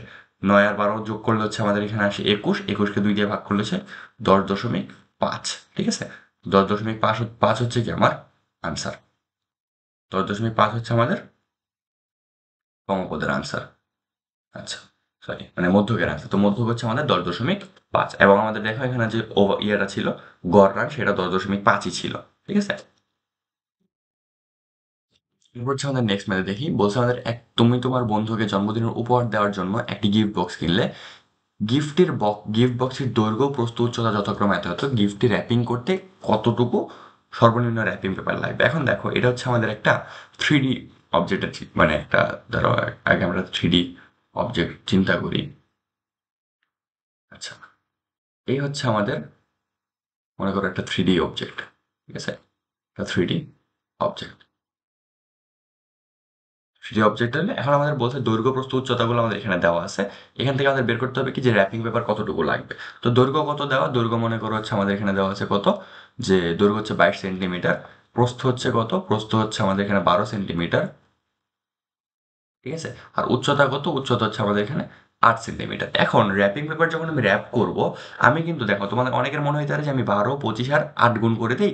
9 আর 12 যোগ করলে হচ্ছে আমাদের এখানে আসে 21, 21কে 2 দিয়ে ভাগ করলে হচ্ছে 10.5, ঠিক আছে? 10.5 হচ্ছে কি আমার আনসার। 10.5 হচ্ছে আমাদের সমপদের আনসার। আচ্ছা, সরি, মানে মধ্যকের আনসার। তো মধ্যক হচ্ছে আমাদের 10.5, এবং আমাদের দেখো এখানে যে ইয়েটা ছিল গড় রান, সেটা 10.5ই ছিল, ঠিক আছে? এরপর হচ্ছে আমাদের নেক্সট ম্যাথে দেখি, বলছে আমাদের তুমি তোমার বন্ধুকে জন্মদিনের উপহার দেওয়ার জন্য একটি গিফট বক্স কিনলে। গিফট বক্সের দৈর্ঘ্য প্রস্থ উচ্চতা যথাক্রমে এত হতো, গিফটটি র্যাপিং করতে কতটুকু সর্বনিম্ন র্যাপিং পেপার লাগবে? এখন দেখো এটা হচ্ছে আমাদের একটা 3D অবজেক্টের, মানে একটা, ধরো আগে আমরা 3D অবজেক্ট চিন্তা করি। আচ্ছা, এই হচ্ছে আমাদের, মনে করো একটা 3D অবজেক্ট, ঠিক আছে? একটা 3D অবজেক্ট, 3D অবজেক্ট হলে এখন আমাদের বলছে দৈর্ঘ্য প্রস্থ উচ্চতাগুলো আমাদের এখানে দেওয়া আছে। এখান থেকে আমাদের বের করতে হবে কি যে র্যাপিং পেপার কতটুকু লাগবে। তো দৈর্ঘ্য কত দেওয়া? দৈর্ঘ্য মনে করো হচ্ছে আমাদের এখানে দেওয়া আছে কত, যে দৈর্ঘ্য হচ্ছে 22 সেন্টিমিটার, প্রস্থ হচ্ছে কত? প্রস্থ হচ্ছে আমাদের এখানে 12 সেন্টিমিটার, ঠিক আছে? আর উচ্চতা কত? উচ্চতা হচ্ছে আমাদের এখানে 8 সেন্টিমিটার। এখন র্যাপিং পেপার যখন আমি র্যাপ করব, আমি কিন্তু দেখো তোমাদের অনেকের মনে হইতে পারে যে আমি 12 25 আর 8 গুণ করে দিই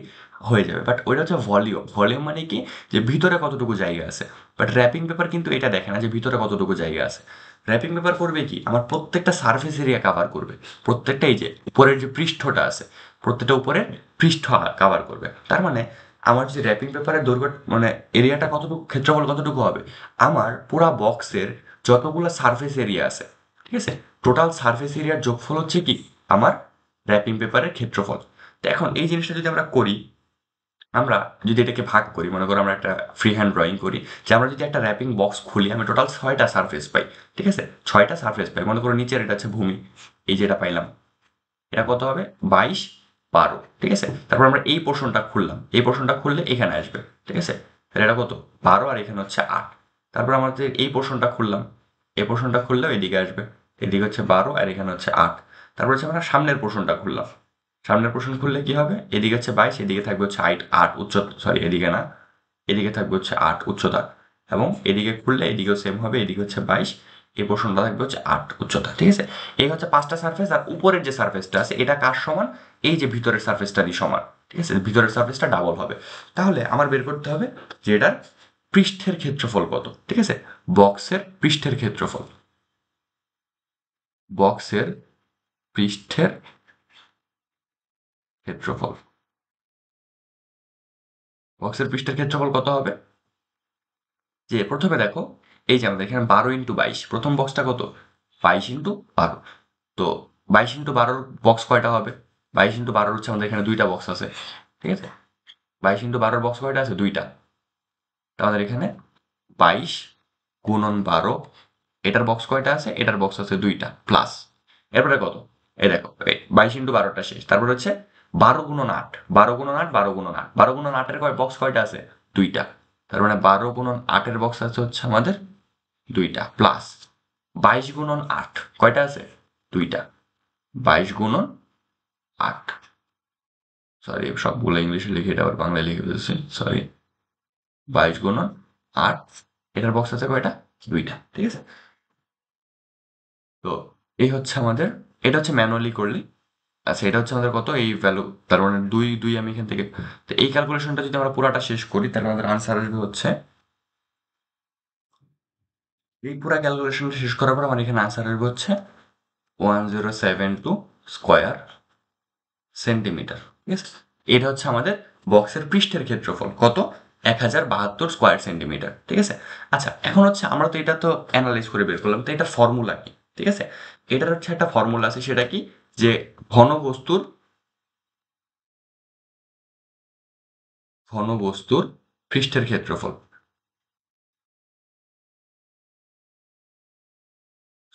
হয়ে যাবে, বাট ওইটা হচ্ছে ভলিউম। ভলিউম মানে কি, যে ভিতরে কতটুকু জায়গা আছে। বাট র্যাপিং পেপার কিন্তু এটা দেখে না যে ভিতরে কতটুকু জায়গা আছে। র্যাপিং পেপার করবে কি, আমার প্রত্যেকটা সারফেস এরিয়া কাভার করবে, প্রত্যেকটা, এই যে উপরের যে পৃষ্ঠটা আছে, প্রত্যেকটা উপরের পৃষ্ঠ কাভার করবে। তার মানে আমার যে র্যাপিং পেপারের দৈর্ঘ্য, মানে এরিয়াটা কতটুকু, ক্ষেত্রফল কতটুকু হবে, আমার পুরা বক্সের যতগুলো সারফেস এরিয়া আছে, ঠিক আছে, টোটাল সারফেস এরিয়ার যোগফল হচ্ছে কি আমার র্যাপিং পেপারের ক্ষেত্রফল। তো এখন এই জিনিসটা যদি আমরা করি, আমরা যদি এটাকে ভাগ করি, মনে করো আমরা একটা ফ্রি হ্যান্ড ড্রয়িং করি, যে আমরা যদি একটা র্যাপিং বক্স খুলি, আমি টোটাল 6টা সারফেস পাই, ঠিক আছে? 6টা সারফেস পাই। মনে করো নিচের এটা হচ্ছে ভূমি, এই যেটা পাইলাম, এটা কত হবে? 22 12, ঠিক আছে? তারপর আমরা এই পোর্শনটা খুললাম, এই পোর্শনটা খুললে এখানে আসবে, ঠিক আছে? তাহলে এটা কত? 12, আর এখানে হচ্ছে 8। তারপর আমাদের এই পোর্শনটা খুললাম, এই পোর্শনটা খুললেও এদিকে আসবে, এদিকে হচ্ছে 12 আর এখানে হচ্ছে 8। তারপর হচ্ছে আমরা সামনের পোর্শনটা খুললাম, সামনের পোর্শন খুললে কি হবে? এদিকে হচ্ছে 22, এদিকে থাকবে হচ্ছে 8 উচ্চতা, সরি এদিকে না, এদিকে থাকবে হচ্ছে 8 উচ্চতা, এবং এদিকে খুললে এদিকেও সেম হবে, এদিকে হচ্ছে 22, এই পোর্শনটা থাকবে হচ্ছে 8 উচ্চতা, ঠিক আছে? এই হচ্ছে 5টা সারফেস। আর উপরের যে সারফেসটা আছে এটা কার সমান? এই যে ভিতরের সারফেসটারই সমান, ঠিক আছে? ভিতরের সারফেসটা ডাবল হবে। তাহলে আমার বের করতে হবে যে এটার পৃষ্ঠের ক্ষেত্রফল কত, ঠিক আছে? বক্সের পৃষ্ঠের ক্ষেত্রফল, বক্সের পৃষ্ঠের ক্ষেত্রফল, বক্সের পৃষ্ঠের ক্ষেত্রফল কত হবে? যে প্রথমে দেখো, এই যে আমাদের এখানে 12 × 22, প্রথম বক্সটা কত? 22 × 12। তো 22 × 12 বক্স কয়টা হবে? 22 × 12 হচ্ছে আমাদের এখানে দুইটা বক্স আছে, ঠিক আছে? 22 × 12 বক্স কয়টা আছে? দুইটা। আমাদের এখানে 22 × 12, এটার বক্স কয়টা আছে? এটার বক্স আছে দুইটা প্লাস, এরপরে কত? এই দেখো 22 × 12টা শেষ, তারপর হচ্ছে 12 × 8, 12 × 8, 12 × 8, 12 × 8-এর বক্স কয়টা আছে? 2টা। তার মানে 12 × 8-এর বক্স আছে হচ্ছে আমাদের 2টা, প্লাস 22 × 8 কয়টা আছে? 2টা। 22 × 8, সরি সবগুলো ইংলিশে লিখে এটা আবার বাংলায় লিখে ফেলছি, সরি। 22 × 8, এটার বক্স আছে কয়টা? 2টা, ঠিক আছে। তো এই হচ্ছে আমাদের, এটা হচ্ছে ম্যানুয়ালি করলে। আচ্ছা, এটা হচ্ছে আমাদের কত এই ভ্যালু, তার মানে 2 আমি এখান থেকে, তো এই ক্যালকুলেশনটা যদি আমরা পুরাটা শেষ করি তাহলে আমাদের আনসার আসবে হচ্ছে, এই পুরা ক্যালকুলেশনটা শেষ করার পর আমার এখানে আনসার আসবে হচ্ছে 1072 স্কোয়ার সেন্টিমিটার, ঠিক আছে। এটা হচ্ছে আমাদের বক্সের পৃষ্ঠের ক্ষেত্রফল, কত? 1072 স্কোয়ার সেন্টিমিটার, ঠিক আছে। আচ্ছা, এখন হচ্ছে আমরা তো এটা তো অ্যানালাইজ করে বের করলাম, তো এটা ফর্মুলা কি? ঠিক আছে, এটার হচ্ছে একটা ফর্মুলা আছে, সেটা কি? যে ঘনবস্তুর পৃষ্ঠের ক্ষেত্রফল,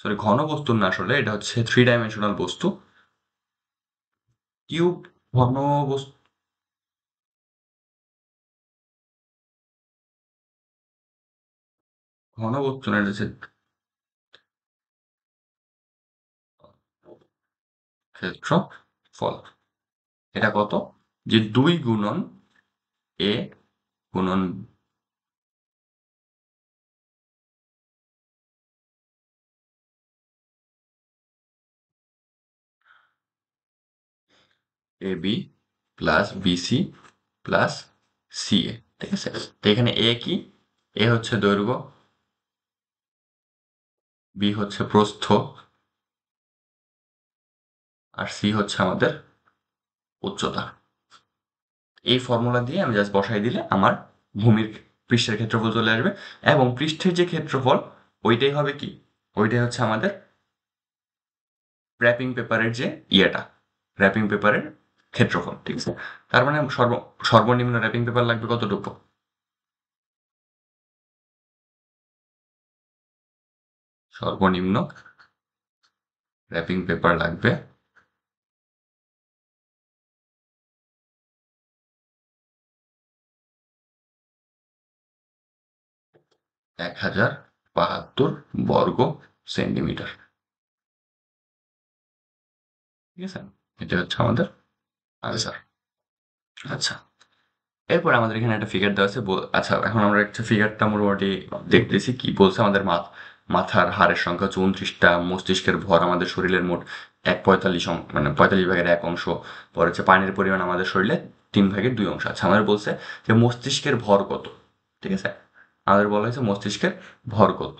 সরি ঘনবস্তুর না, আসলে এটা হচ্ছে 3 ডাইমেনশনাল বস্তু। কিউব ঘনবস্তু, ঘনবস্তু না, এটা হচ্ছে ক্ষেত্রফল। এটা কত? যে 2 × a × ab plus bc plus ca, ঠিক আছে। তো এখানে এ কি? এ হচ্ছে দৈর্ঘ্য, বি হচ্ছে প্রস্থ, আর সি হচ্ছে আমাদের উচ্চতা। এই ফর্মুলা দিয়ে আমি জাস্ট বসাই দিলে আমার ভূমির পৃষ্ঠের ক্ষেত্রফল চলে আসবে, এবং পৃষ্ঠের যে ক্ষেত্রফল ওইটাই হবে কি? ওইটাই হচ্ছে আমাদের র্যাপিং পেপারের যে ইয়েটা, র্যাপিং পেপারের ক্ষেত্রফল, ঠিক আছে। তার মানে সর্বনিম্ন র্যাপিং পেপার লাগবে কতটুকু? সর্বনিম্ন র্যাপিং পেপার লাগবে 1072 বর্গ সেন্টিমিটার, ঠিক আছে। এটা হচ্ছে আমাদের আনসার। আচ্ছা, এরপর আমাদের এখানে একটা ফিগার দেওয়া আছে, আচ্ছা এখন আমরা একটা ফিগারটা মোটামুটি দেখতেছি কি বলছে। আমাদের মাথার হাড়ের সংখ্যা হচ্ছে 29টা, মস্তিষ্কের ভর আমাদের শরীরের মোট 45 ভাগের 1 অংশ, পর হচ্ছে পানির পরিমাণ আমাদের শরীরে 3 ভাগের 2 অংশ। আচ্ছা, আমাদের বলছে যে মস্তিষ্কের ভর কত, ঠিক আছে। আমাদের বলা হয়েছে মস্তিষ্কের ভর কত,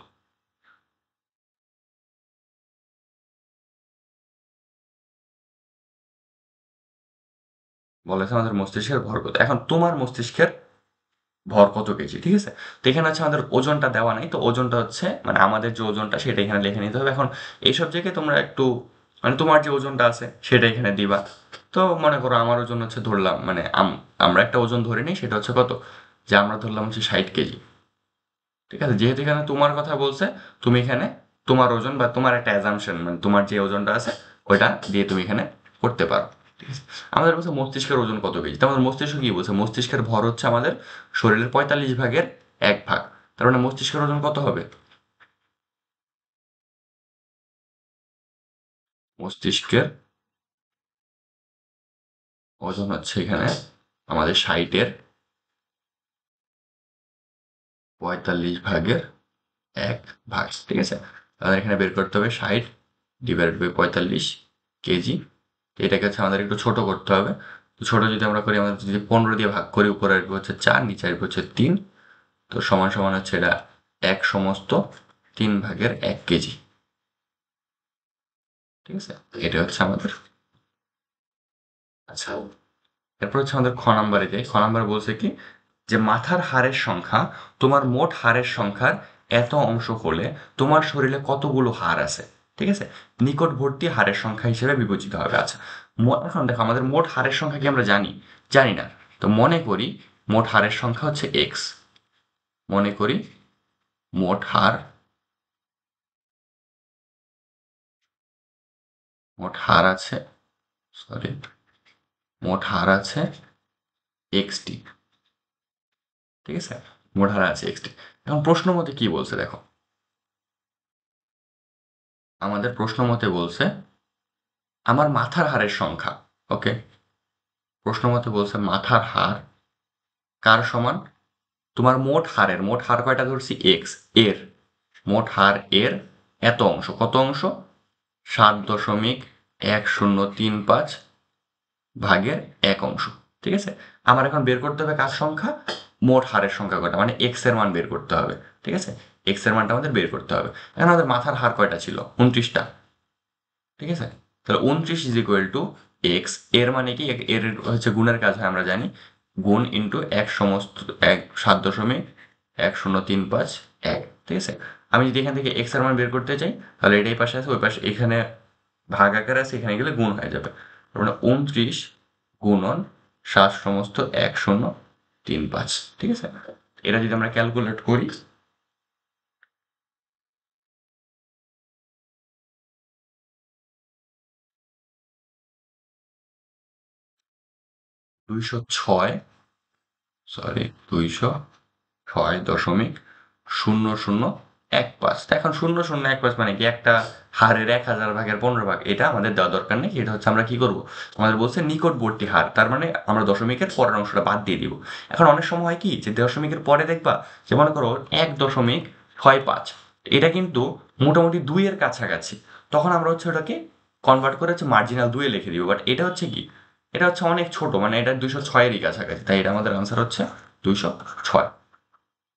বলা হয়েছে আমাদের মস্তিষ্কের ভর কত। এখন তোমার মস্তিষ্কের ভর কত কেজি, ঠিক আছে। তো এখানে হচ্ছে আমাদের ওজনটা দেওয়া নাই, তো ওজনটা হচ্ছে মানে আমাদের যে ওজনটা সেটা এখানে লিখে নিতে হবে। এখন এইসব জায়গায় তোমরা একটু মানে তোমার যে ওজনটা আছে সেটা এখানে দিবা। তো মনে করো আমার ওজন হচ্ছে ধরলাম, মানে আমরা একটা ওজন ধরে নিই, সেটা হচ্ছে কত, যে আমরা ধরলাম হচ্ছে 60 কেজি, ঠিক আছে। যেহেতু এখানে তোমার কথা বলছে, তুমি এখানে তোমার ওজন বা তোমার একটা অ্যাজাম্পশন, মানে তোমার যে ওজনটা আছে ওইটা দিয়ে তুমি এখানে করতে পারো, ঠিক আছে। আমাদের বলছে মস্তিষ্কের ওজন কত কেজি, তো আমাদের মস্তিষ্ক কি বলছে? মস্তিষ্কের ভর হচ্ছে আমাদের শরীরের 45 ভাগের 1 ভাগ। তার মানে মস্তিষ্কের ওজন কত হবে? মস্তিষ্কের ওজন হচ্ছে এখানে আমাদের 60-এর 45 ভাগের 1 ভাগ, ঠিক আছে। আমাদের এখানে বের করতে হবে 60 ÷ 45 কেজি। এটাকে হচ্ছে আমাদের একটু ছোট করতে হবে। তো ছোট যদি আমরা করি, আমাদের যদি 15 দিয়ে ভাগ করি, উপরে আসবে হচ্ছে 4, নিচে আসবে হচ্ছে 3, তো সমান সমান হচ্ছে এটা 1/3 কেজি, ঠিক আছে। এটা হচ্ছে আমাদের। আচ্ছা, এরপর হচ্ছে আমাদের খ নাম্বারে যাই। খ নাম্বার বলছে কি, যে মাথার হাড়ের সংখ্যা তোমার মোট হাড়ের সংখ্যার এত অংশ হলে তোমার শরীরে কতগুলো হাড় আছে, ঠিক আছে। নিকটবর্তী হাড়ের সংখ্যা হিসেবে বিবেচিত হবে। আচ্ছা, এখন দেখো আমাদের মোট হাড়ের সংখ্যা কি আমরা জানি? জানি না। তো মনে করি মোট হাড়ের সংখ্যা হচ্ছে এক্স, মনে করি মোট হাড় মোট হার আছে, সরি, মোট হার আছে এক্সটি, ঠিক আছে, মোট হার আছে এক্সটি। এখন প্রশ্ন মতে কি বলছে দেখো, আমাদের প্রশ্ন মতে বলছে আমার মাথার হারের সংখ্যা, ওকে, প্রশ্ন মতে বলছে মাথার হার কার সমান, তোমার মোট হার কয়টা ধরছি এক্স, এর মোট হার এর এত অংশ, কত অংশ, 7.1035 ভাগের এক অংশ, ঠিক আছে। আমার এখন বের করতে হবে কার সংখ্যা, মোট হারের সংখ্যা কয়টা, মানে এক্স এর মান বের করতে হবে, ঠিক আছে, এক্স এর মানটা আমাদের বের করতে হবে। এখন আমাদের মাথার হার কয়টা ছিল, 29টা, ঠিক আছে। তাহলে 29 ইজ ইকুয়াল টু এক্স, এর মানে কি, এর হচ্ছে গুণের কাজ হয় আমরা জানি, গুণ ইন্টু এক সমস্ত, 7.1035 এক, ঠিক আছে। আমি যদি এখান থেকে এক্স এর মান বের করতে চাই, তাহলে এটাই পাশে আছে, ওই পাশে এখানে ভাগ আকারে আছে, এখানে গেলে গুণ হয়ে যাবে। তার মানে 29 গুণন 7.1035, ঠিক আছে। এটা যদি আমরা ক্যালকুলেট করি, 206, সরি, 206.0015। এখন 0015 মানে কি, একটা হারের 1000 ভাগের 15 ভাগ, এটা আমাদের দেওয়া দরকার নেই, এটা হচ্ছে আমরা কি করব, আমাদের বলছে নিকটবর্তী হার, তার মানে আমরা দশমিকের পরের অংশটা বাদ দিয়ে দিব। এখন অনেক সময় হয় কি, যে দশমিকের পরে দেখবা, যে মনে করো 1.65, এটা কিন্তু মোটামুটি 2 এর কাছাকাছি, তখন আমরা হচ্ছে ওটাকে কনভার্ট করে হচ্ছে মার্জিনাল 2 লিখে দিব, বাট এটা হচ্ছে কি, এটা হচ্ছে অনেক ছোট, মানে এটা 206-এরই কাছাকাছি, তাই এটা আমাদের আনসার হচ্ছে 206,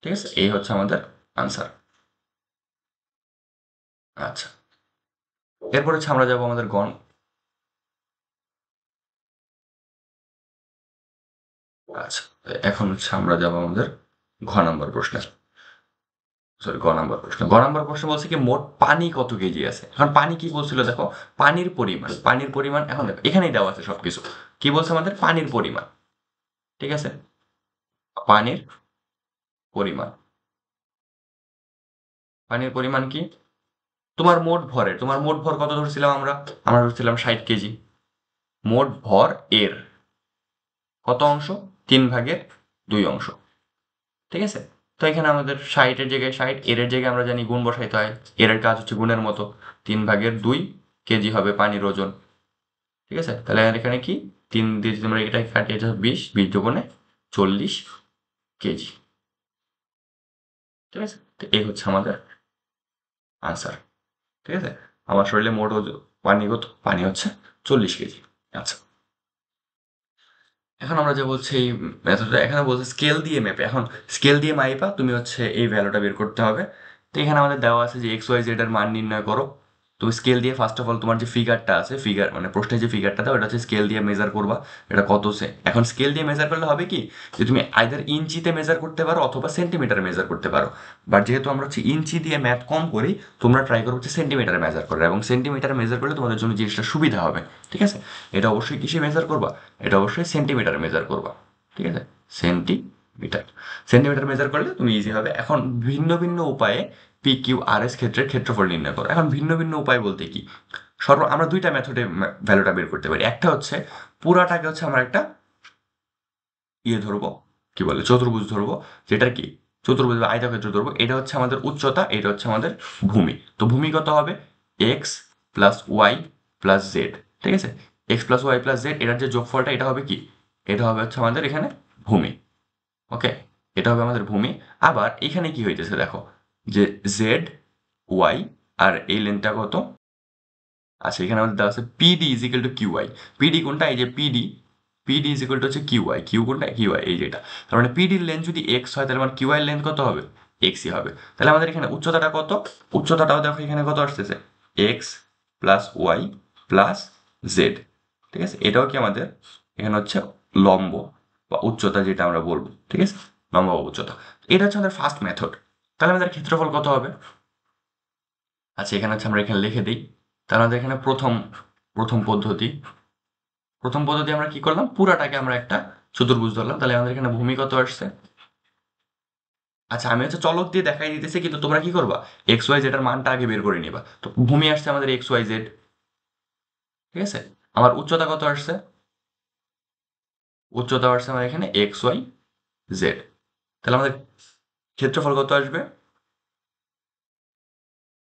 ঠিক আছে, এই হচ্ছে আমাদের আনসার। আচ্ছা, এরপর হচ্ছে আমরা যাবো আমাদের আচ্ছা, এখন হচ্ছে আমরা যাবো আমাদের ঘ নাম্বার প্রশ্নে, সরি, গ নাম্বার প্রশ্ন বলছে কি, মোট পানি কত কেজি আছে। এখন পানি কি বলছিল দেখো, পানির পরিমাণ এখন দেখো এখানেই দেওয়া আছে সবকিছু, কি বলছে আমাদের পানির পরিমাণ, ঠিক আছে, পানির পরিমাণ, পানির পরিমাণ কি, তোমার মোট ভর কত ধরছিলাম আমরা, আমরা ধরছিলাম 60 কেজি, মোট ভর এর কত অংশ, 3/2 অংশ, ঠিক আছে। তো এখানে আমাদের 60-এর জায়গায় 60, এর জায়গায় আমরা জানি গুণ বসাইতে হয়, এর কাজ হচ্ছে গুণের মতো, 3/2 কেজি হবে পানির ওজন, ঠিক আছে। তাহলে এখানে কি, 3 দিয়ে যদি আমরা এটা কাটিয়ে যাই, 20 40 কেজি, ঠিক আছে। তো এই হচ্ছে আমাদের আনসার, ঠিক আছে। আমার শরীরে মোট পানি কত, পানি হচ্ছে 40 কেজি। আচ্ছা, এখন আমরা যে বলছি এই মেথডটা, এখানে বলছে স্কেল দিয়ে মেপে, এখন স্কেল দিয়ে মাইপা তুমি হচ্ছে এই ভ্যালুটা বের করতে হবে। তো এখানে আমাদের দেওয়া আছে যে এক্স ওয়াই জেড এর মান নির্ণয় করো। তো স্কেল দিয়ে ফার্স্ট অফ অল তোমার যে ফিগারটা আছে, ফিগার মানে প্রশ্নে যে ফিগারটা দাও, এটা হচ্ছে স্কেল দিয়ে মেজার করবা, এটা কত সে, এখন স্কেল দিয়ে মেজার করলে হবে কি, যে তুমি আইদার ইঞ্চিতে মেজার করতে পারো অথবা সেন্টিমিটারে মেজার করতে পারো, বাট যেহেতু আমরা হচ্ছে ইঞ্চি দিয়ে ম্যাথ কম করি, তোমরা ট্রাই করো হচ্ছে সেন্টিমিটারে মেজার করে, এবং সেন্টিমিটারে মেজার করলে তোমাদের জন্য জিনিসটা সুবিধা হবে, ঠিক আছে। এটা অবশ্যই কিসে মেজার করবা, এটা অবশ্যই সেন্টিমিটারে মেজার করবা, ঠিক আছে, সেন্টিমিটার, সেন্টিমিটার মেজার করলে তুমি ইজি হবে। এখন ভিন্ন ভিন্ন উপায়ে পি কিউ আর এস ক্ষেত্রের ক্ষেত্রফল নির্ণয় করো। এখন ভিন্ন ভিন্ন উপায় বলতে কি, আমরা দুইটা মেথডে ভ্যালুটা বের করতে পারি। একটা হচ্ছে পুরাটাকে হচ্ছে আমরা একটা ইয়ে ধরবো, কি বলে, চতুর্ভুজ ধরবো, যেটার কি, চতুর্ভুজ বা আয়তক্ষেত্র ধরবো, এটা হচ্ছে আমাদের উচ্চতা, এটা হচ্ছে আমাদের ভূমি। তো ভূমি কত হবে, x plus Y plus z, ঠিক আছে, x plus Y plus z, এটার যে যোগফলটা, এটা হবে কি, এটা হবে হচ্ছে আমাদের এখানে ভূমি, ওকে, এটা হবে আমাদের ভূমি। আবার এখানে কি হইতেছে দেখো, যে জেড ওয়াই আর এই লেন্থটা কত, আচ্ছা, এখানে আমাদের দেওয়া আছে PD is equal to QI, PD কোনটা, এই যে PD, PD is equal to হচ্ছে কিউআই, কিউ কোনটা, কিউআই, এই যেটা, তার মানে পিডির লেন্থ যদি এক্স হয়, তাহলে মানে কিউআই লেন্থ কত হবে, এক্সই হবে। তাহলে আমাদের এখানে উচ্চতাটা কত, উচ্চতাটাও দেখো এখানে কত আসতেছে, x plus Y plus z, ঠিক আছে, এটাও কি আমাদের এখানে হচ্ছে লম্ব বা উচ্চতা যেটা আমরা বলবো, ঠিক আছে, লম্ব বা উচ্চতা। এটা হচ্ছে আমাদের ফার্স্ট মেথড। তাহলে আমাদের ক্ষেত্রফল কত হবে, আচ্ছা, এখানে হচ্ছে আমরা এখানে লিখে দিই। তাহলে আমাদের এখানে প্রথম প্রথম পদ্ধতি প্রথম পদ্ধতি আমরা কি করলাম, পুরাটাকে আমরা একটা চতুর্ভুজ ধরলাম, তাহলে আমাদের এখানে ভূমি কত আসছে। আচ্ছা, আমি হচ্ছে চলক দিয়ে দেখাই দিতেছি, কিন্তু তোমরা কি করবা, এক্স ওয়াই জেড এর মানটা আগে বের করে নিবা। তো ভূমি আসছে আমাদের এক্স ওয়াই জেড, ঠিক আছে? আমার উচ্চতা কত আসছে? উচ্চতা আসছে আমার এখানে এক্স ওয়াই জেড। তাহলে আমাদের ক্ষেত্রফল কত আসবে?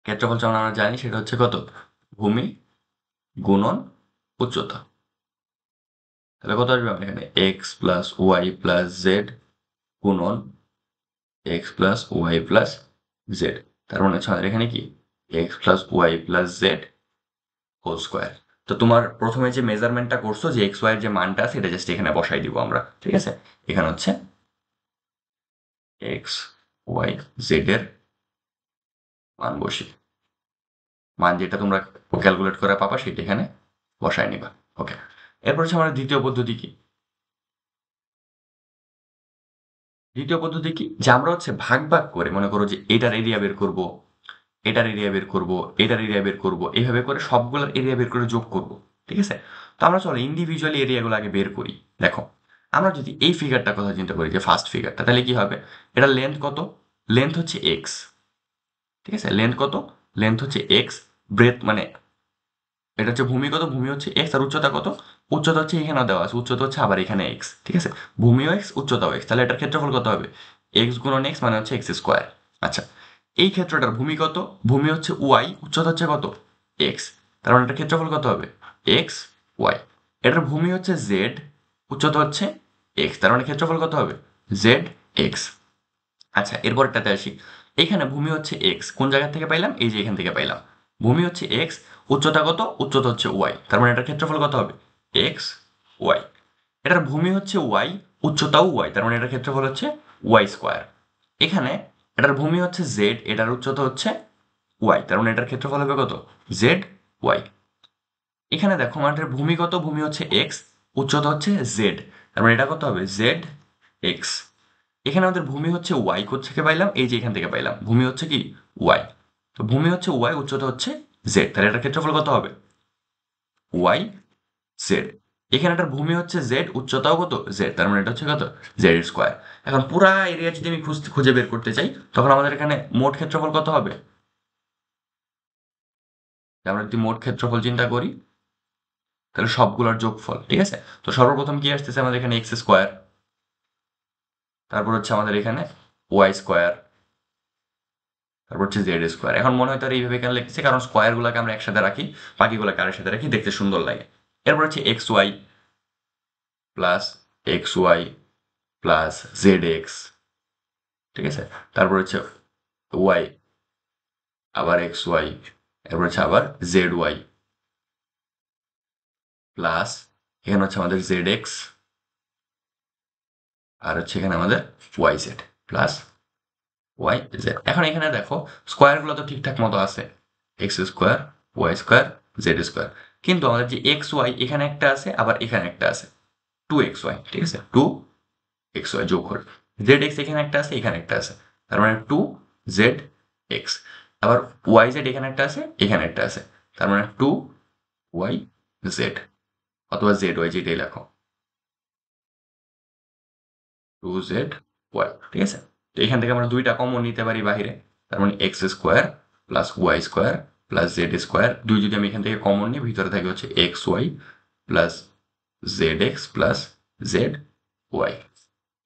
ক্ষেত্রফল যেমন আমরা জানি সেটা হচ্ছে কত? ভূমি গুণন উচ্চতা। তাহলে কত আসবে আমার এখানে? X plus Y plus Z গুণন X plus Y plus Z. তার মানে হচ্ছে আমাদের এখানে কি? X plus Y plus Z whole square. তো তোমার প্রথমে যে মেজারমেন্টটা করছো যে এক্স ওয়াই এর যে মানটা আছে এটা জাস্ট এখানে বসাই দিব আমরা, ঠিক আছে? এখানে হচ্ছে এক্স ওয়াই জেড এর মান বসি, মান যেটা তোমরা ক্যালকুলেট করে পাবা সেটা এখানে বসায় নিবা। ওকে, এরপর হচ্ছে আমাদের দ্বিতীয় পদ্ধতি কি? দ্বিতীয় পদ্ধতি কি, যে আমরা হচ্ছে ভাগ ভাগ করে মনে করো যে এটার এরিয়া বের করব, এটার এরিয়া বের করব, এটার এরিয়া বের করব, এইভাবে করে সবগুলোর এরিয়া বের করে যোগ করব, ঠিক আছে? তো আমরা চলো ইন্ডিভিজুয়ালি এরিয়াগুলো আগে বের করি। দেখো, আমরা যদি এই ফিগারটার কথা চিন্তা করি যে ফার্স্ট ফিগারটা, তাহলে কি হবে? এটা লেন্থ কত? লেন্থ হচ্ছে এক্স, ঠিক আছে? লেন্থ কত? লেন্থ হচ্ছে এক্স। ব্রেথ মানে এটা হচ্ছে ভূমি কত? ভূমি হচ্ছে এক্স। আর উচ্চতা কত? উচ্চতা হচ্ছে এখানে দেওয়া আছে, উচ্চতা হচ্ছে আবার এখানে এক্স, ঠিক আছে? ভূমিও এক্স, উচ্চতাও এক্স, তাহলে এটার ক্ষেত্রফল কত হবে? এক্স গুণন এক্স মানে হচ্ছে এক্স স্কোয়ার। আচ্ছা, এই ক্ষেত্রটার ভূমি কত? ভূমি হচ্ছে ওয়াই, উচ্চতা হচ্ছে কত? এক্স। তার মানে এটার ক্ষেত্রফল কত হবে? X y. এটার ভূমি হচ্ছে জেড, উচ্চতা হচ্ছে এক্স, তার মানে ক্ষেত্রফল কত হবে? Z x. আচ্ছা, এরপরটাতে আসি। এখানে ভূমি হচ্ছে এক্স, কোন জায়গা থেকে পাইলাম? এই যে এখান থেকে পাইলাম। ভূমি হচ্ছে এক্স, উচ্চতা কত? উচ্চতা হচ্ছে ওয়াই, তার মানে এটার ক্ষেত্রফল কত হবে? X y. এটার ভূমি হচ্ছে ওয়াই, উচ্চতাও ওয়াই, তার মানে এটার ক্ষেত্রফল হচ্ছে ওয়াই স্কোয়ার। এখানে এটার ভূমি হচ্ছে জেড, এটার উচ্চতা হচ্ছে ওয়াই, তার মানে এটার ক্ষেত্রফল হবে কত? Z y. এখানে দেখো আমাদের ভূমি কত? ভূমি হচ্ছে এক্স, উচ্চতা হচ্ছে জেড, তার মানে এটা কত হবে? Z x. এখানে আমাদের ভূমি হচ্ছে ওয়াই, থেকে পাইলাম? এই যে এখান থেকে পাইলাম। ভূমি হচ্ছে কি? ওয়াই। তো ভূমি হচ্ছে ওয়াই, উচ্চতা হচ্ছে জেড, তাহলে এটার ক্ষেত্রফল কত হবে? Y z. এখানে এটার ভূমি হচ্ছে জেড, উচ্চতাও কত? জেড, তার মানে এটা হচ্ছে কত? Z square. এখন পুরা এরিয়া যদি আমি খুঁজে বের করতে চাই, তখন আমাদের এখানে মোট ক্ষেত্রফল কত হবে? আমরা যদি মোট ক্ষেত্রফল চিন্তা করি, তাহলে সবগুলোর যোগফল, ঠিক আছে? তো সর্বপ্রথম কি আসতেছে আমাদের এখানে? X square. তারপর হচ্ছে আমাদের এখানে ওয়াই স্কোয়ার। তারপর হচ্ছে জেড স্কোয়ার। এখন মনে হয় তার এইভাবে কেন লিখতেছে, কারণ স্কোয়ার গুলাকে আমরা একসাথে রাখি, বাকিগুলোকে আরের সাথে রাখি, দেখতে সুন্দর লাগে। এরপর হচ্ছে x y plus x y plus z x, ঠিক আছে? তারপর হচ্ছে ওয়াই, আবার এক্স ওয়াই, এরপর হচ্ছে আবার জেড ওয়াই প্লাস এখানে হচ্ছে আমাদের জেড এক্স, আর হচ্ছে এখানে আমাদের y z plus y z. এখন এখানে দেখো স্কোয়ারগুলো তো ঠিকঠাক মতো আছে, x square y square z square, কিন্তু আমাদের যে এক্স ওয়াই এখানে একটা আছে, আবার এখানে একটা আছে, টু এক্স ওয়াই, ঠিক আছে? টু এক্স ওয়াই যোগ করে জেড এক্স এখানে একটা আছে, এখানে একটা আছে, তার মানে টু জেড এক্স। আবার ওয়াই জেড এখানে একটা আছে, এখানে একটা আছে, তার মানে টু ওয়াই জেড, অথবা জেড ওয়াই যেটাই লেখো, টু জেড ওয়াই, ঠিক আছে? তো এখান থেকে আমরা দুইটা কমন নিতে পারি বাহিরে, তার মানে x square plus y square plus z square. দুই যদি আমি এখান থেকে কমন নিই, ভিতরে থাকে হচ্ছে x y plus z x plus z y.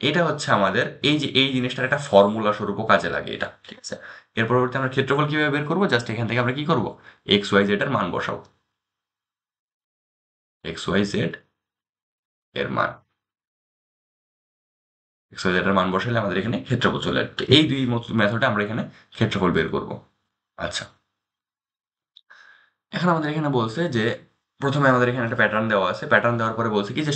এটা হচ্ছে আমাদের এই যে এই জিনিসটার একটা ফর্মুলা স্বরূপও কাজে লাগে এটা, ঠিক আছে? এর পরবর্তী আমরা ক্ষেত্রফল কিভাবে বের করবো? জাস্ট এখান থেকে আমরা কি করবো? এক্স ওয়াই জেড এর মান বসাবো, এক্স ওয়াই জেড এর মান, এক্স ওয়াই জেড এর মান বসালে আমাদের এখানে ক্ষেত্রফল চলে আসবে। এই দুই মেথডে আমরা এখানে ক্ষেত্রফল বের করবো। আচ্ছা, এখন আমাদের এখানে বলছে যে প্রথমে আমাদের এখানে একটা প্যাটার্ন দেওয়া আছে, প্যাটার্ন দেওয়ার পরে বলছে কি যে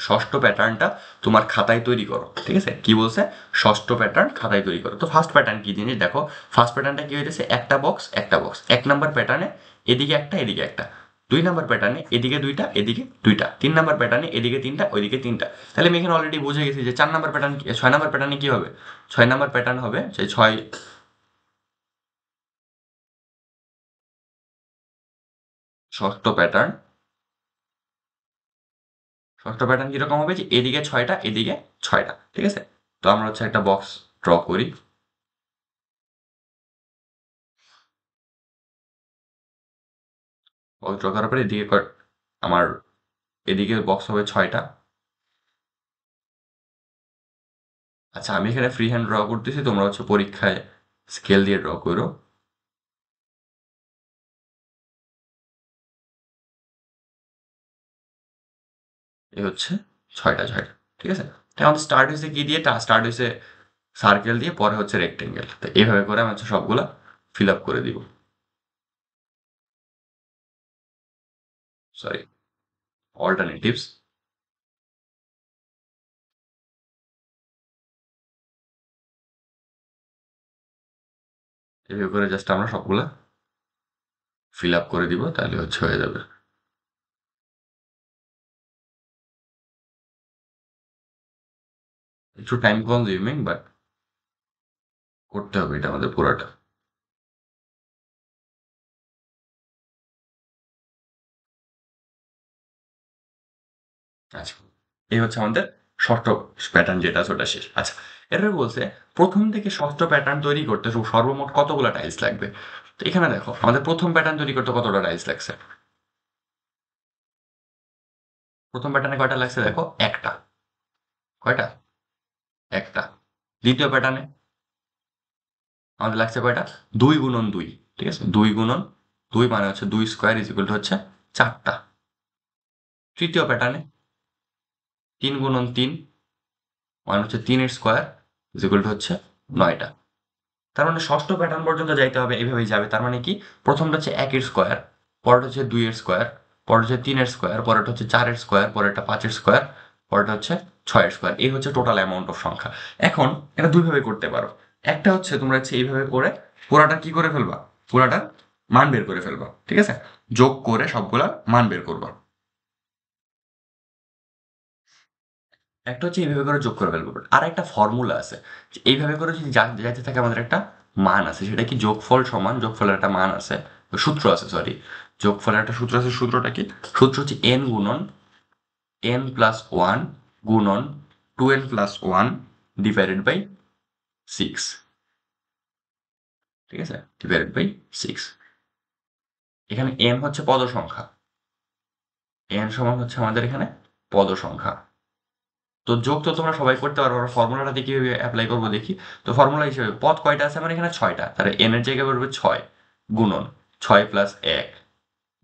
ষষ্ঠ প্যাটার্নটা তোমার খাতায় তৈরি করো, ঠিক আছে? কি বলছে? ষষ্ঠ প্যাটার্ন খাতায় তৈরি করো। তো ফার্স্ট প্যাটার্ন কি জিনিস দেখো, ফার্স্ট প্যাটার্নটা কি হইতেছে? একটা বক্স একটা বক্স। এক নাম্বার প্যাটার্নে এদিকে একটা এদিকে একটা, দুই নাম্বার প্যাটার্নে এদিকে দুইটা এদিকে দুইটা, তিন নাম্বার প্যাটার্নে এদিকে তিনটা ওইদিকে তিনটা। তাহলে আমি এখানে অলরেডি বুঝে গেছি যে চার নাম্বার প্যাটার্ন, ছয় নাম্বার প্যাটার্নে কি হবে? ছয় নাম্বার প্যাটার্ন হবে যে ছয়, ষষ্ঠ প্যাটার্ন, ষষ্ঠ প্যাটার্ন কিরকম হবে? যে এদিকে ছয়টা এদিকে ছয়টা, ঠিক আছে? তো আমরা হচ্ছে একটা বক্স ড্র করি, বক্স ড্র করার পরে এদিকে আমার এদিকে বক্স হবে 6টা। আচ্ছা, আমি এখানে ফ্রি হ্যান্ড ড্র করতেছি, তোমরা হচ্ছে পরীক্ষায় স্কেল দিয়ে ড্র করো। এই হচ্ছে 6টা, ঠিক আছে। তাই আমাদের স্টার্ট হয়েছে কি দিয়ে, স্টার্ট হয়েছে সার্কেল দিয়ে, পরে হচ্ছে রেক্টেঙ্গেল। তো এইভাবে করে আমি হচ্ছে সবগুলা ফিল আপ করে দিব। Sorry, alternatives. এভাবে করে জাস্ট আমরা সবগুলা ফিল আপ করে দিব, তাহলে হচ্ছে হয়ে যাবে। একটু টাইম কনজিউমিং, বাট করতে হবে এটা আমাদের পুরাটা। আচ্ছা, এই হচ্ছে আমাদের ষষ্ঠ প্যাটার্ন, যেটা আছে ওটা শেষ। আচ্ছা, এরপরে বলছে প্রথম থেকে ষষ্ঠ প্যাটার্ন তৈরি করতে সর্বমোট কতগুলো টাইলস লাগবে। তো এখানে দেখো আমাদের প্রথম প্যাটার্ন তৈরি করতে কতটা টাইলস লাগছে। প্রথম প্যাটার্নে কয়টা লাগছে দেখো, একটা। কয়টা? একটা। দ্বিতীয় প্যাটার্নে আমাদের লাগছে কয়টা, 2 গুণন 2, ঠিক আছে, 2 গুণন 2 মানে হচ্ছে 2 স্কোয়ার ইজ ইকুয়াল টু হচ্ছে 4টা। তৃতীয় প্যাটার্নে 3 গুণন 3 মানে হচ্ছে 3 এর স্কোয়ার ইজ ইকুয়াল টু হচ্ছে 9টা। তার মানে ষষ্ঠ প্যাটার্ন পর্যন্ত যাইতে হবে, এইভাবেই যাবে। তার মানে কি, প্রথমটা হচ্ছে 1 এর স্কোয়ার, পরেরটা হচ্ছে 2 এর স্কোয়ার, পরেরটা হচ্ছে 3 এর স্কোয়ার, পরেরটা হচ্ছে 4 এর স্কোয়ার, পরেরটা 5 এর স্কোয়ার, পরেরটা হচ্ছে 6 এর স্কোয়ার। এই হচ্ছে টোটাল অ্যামাউন্ট অফ সংখ্যা। এখন এটা দুইভাবে করতে পারো। একটা হচ্ছে তোমরা হচ্ছে এইভাবে করে পুরাটা কি করে ফেলবা, পুরাটা মান বের করে ফেলবা, ঠিক আছে, যোগ করে সবগুলা মান বের করবা। একটা হচ্ছে এইভাবে করে যোগ করে ফেলবো, আর একটা ফর্মুলা আছে যে এইভাবে করে যদি যাইতে থাকে আমাদের একটা মান আছে, সেটা কি, যোগফল সমান যোগফলের একটা মান আছে, সূত্র আছে, সরি, যোগফলের একটা সূত্র আছে। সূত্রটা কি? সূত্র হচ্ছে এন গুণন n+1 গুণন 2n+1 ডিভাইডেড বাই 6, ঠিক আছে, ডিভাইডেড বাই 6। এখানে n হচ্ছে পদ সংখ্যা, n সমান হচ্ছে আমাদের এখানে পদ সংখ্যা। তো যোগ তো তোমরা সবাই করতে পারো, ফর্মুলাটা দিয়ে কিভাবে অ্যাপ্লাই করবো দেখি। তো ফর্মুলা হিসেবে পদ কয়টা আছে আমার এখানে, 6টা, তাহলে এন এর জায়গায় পড়বে 6 গুণন 6+1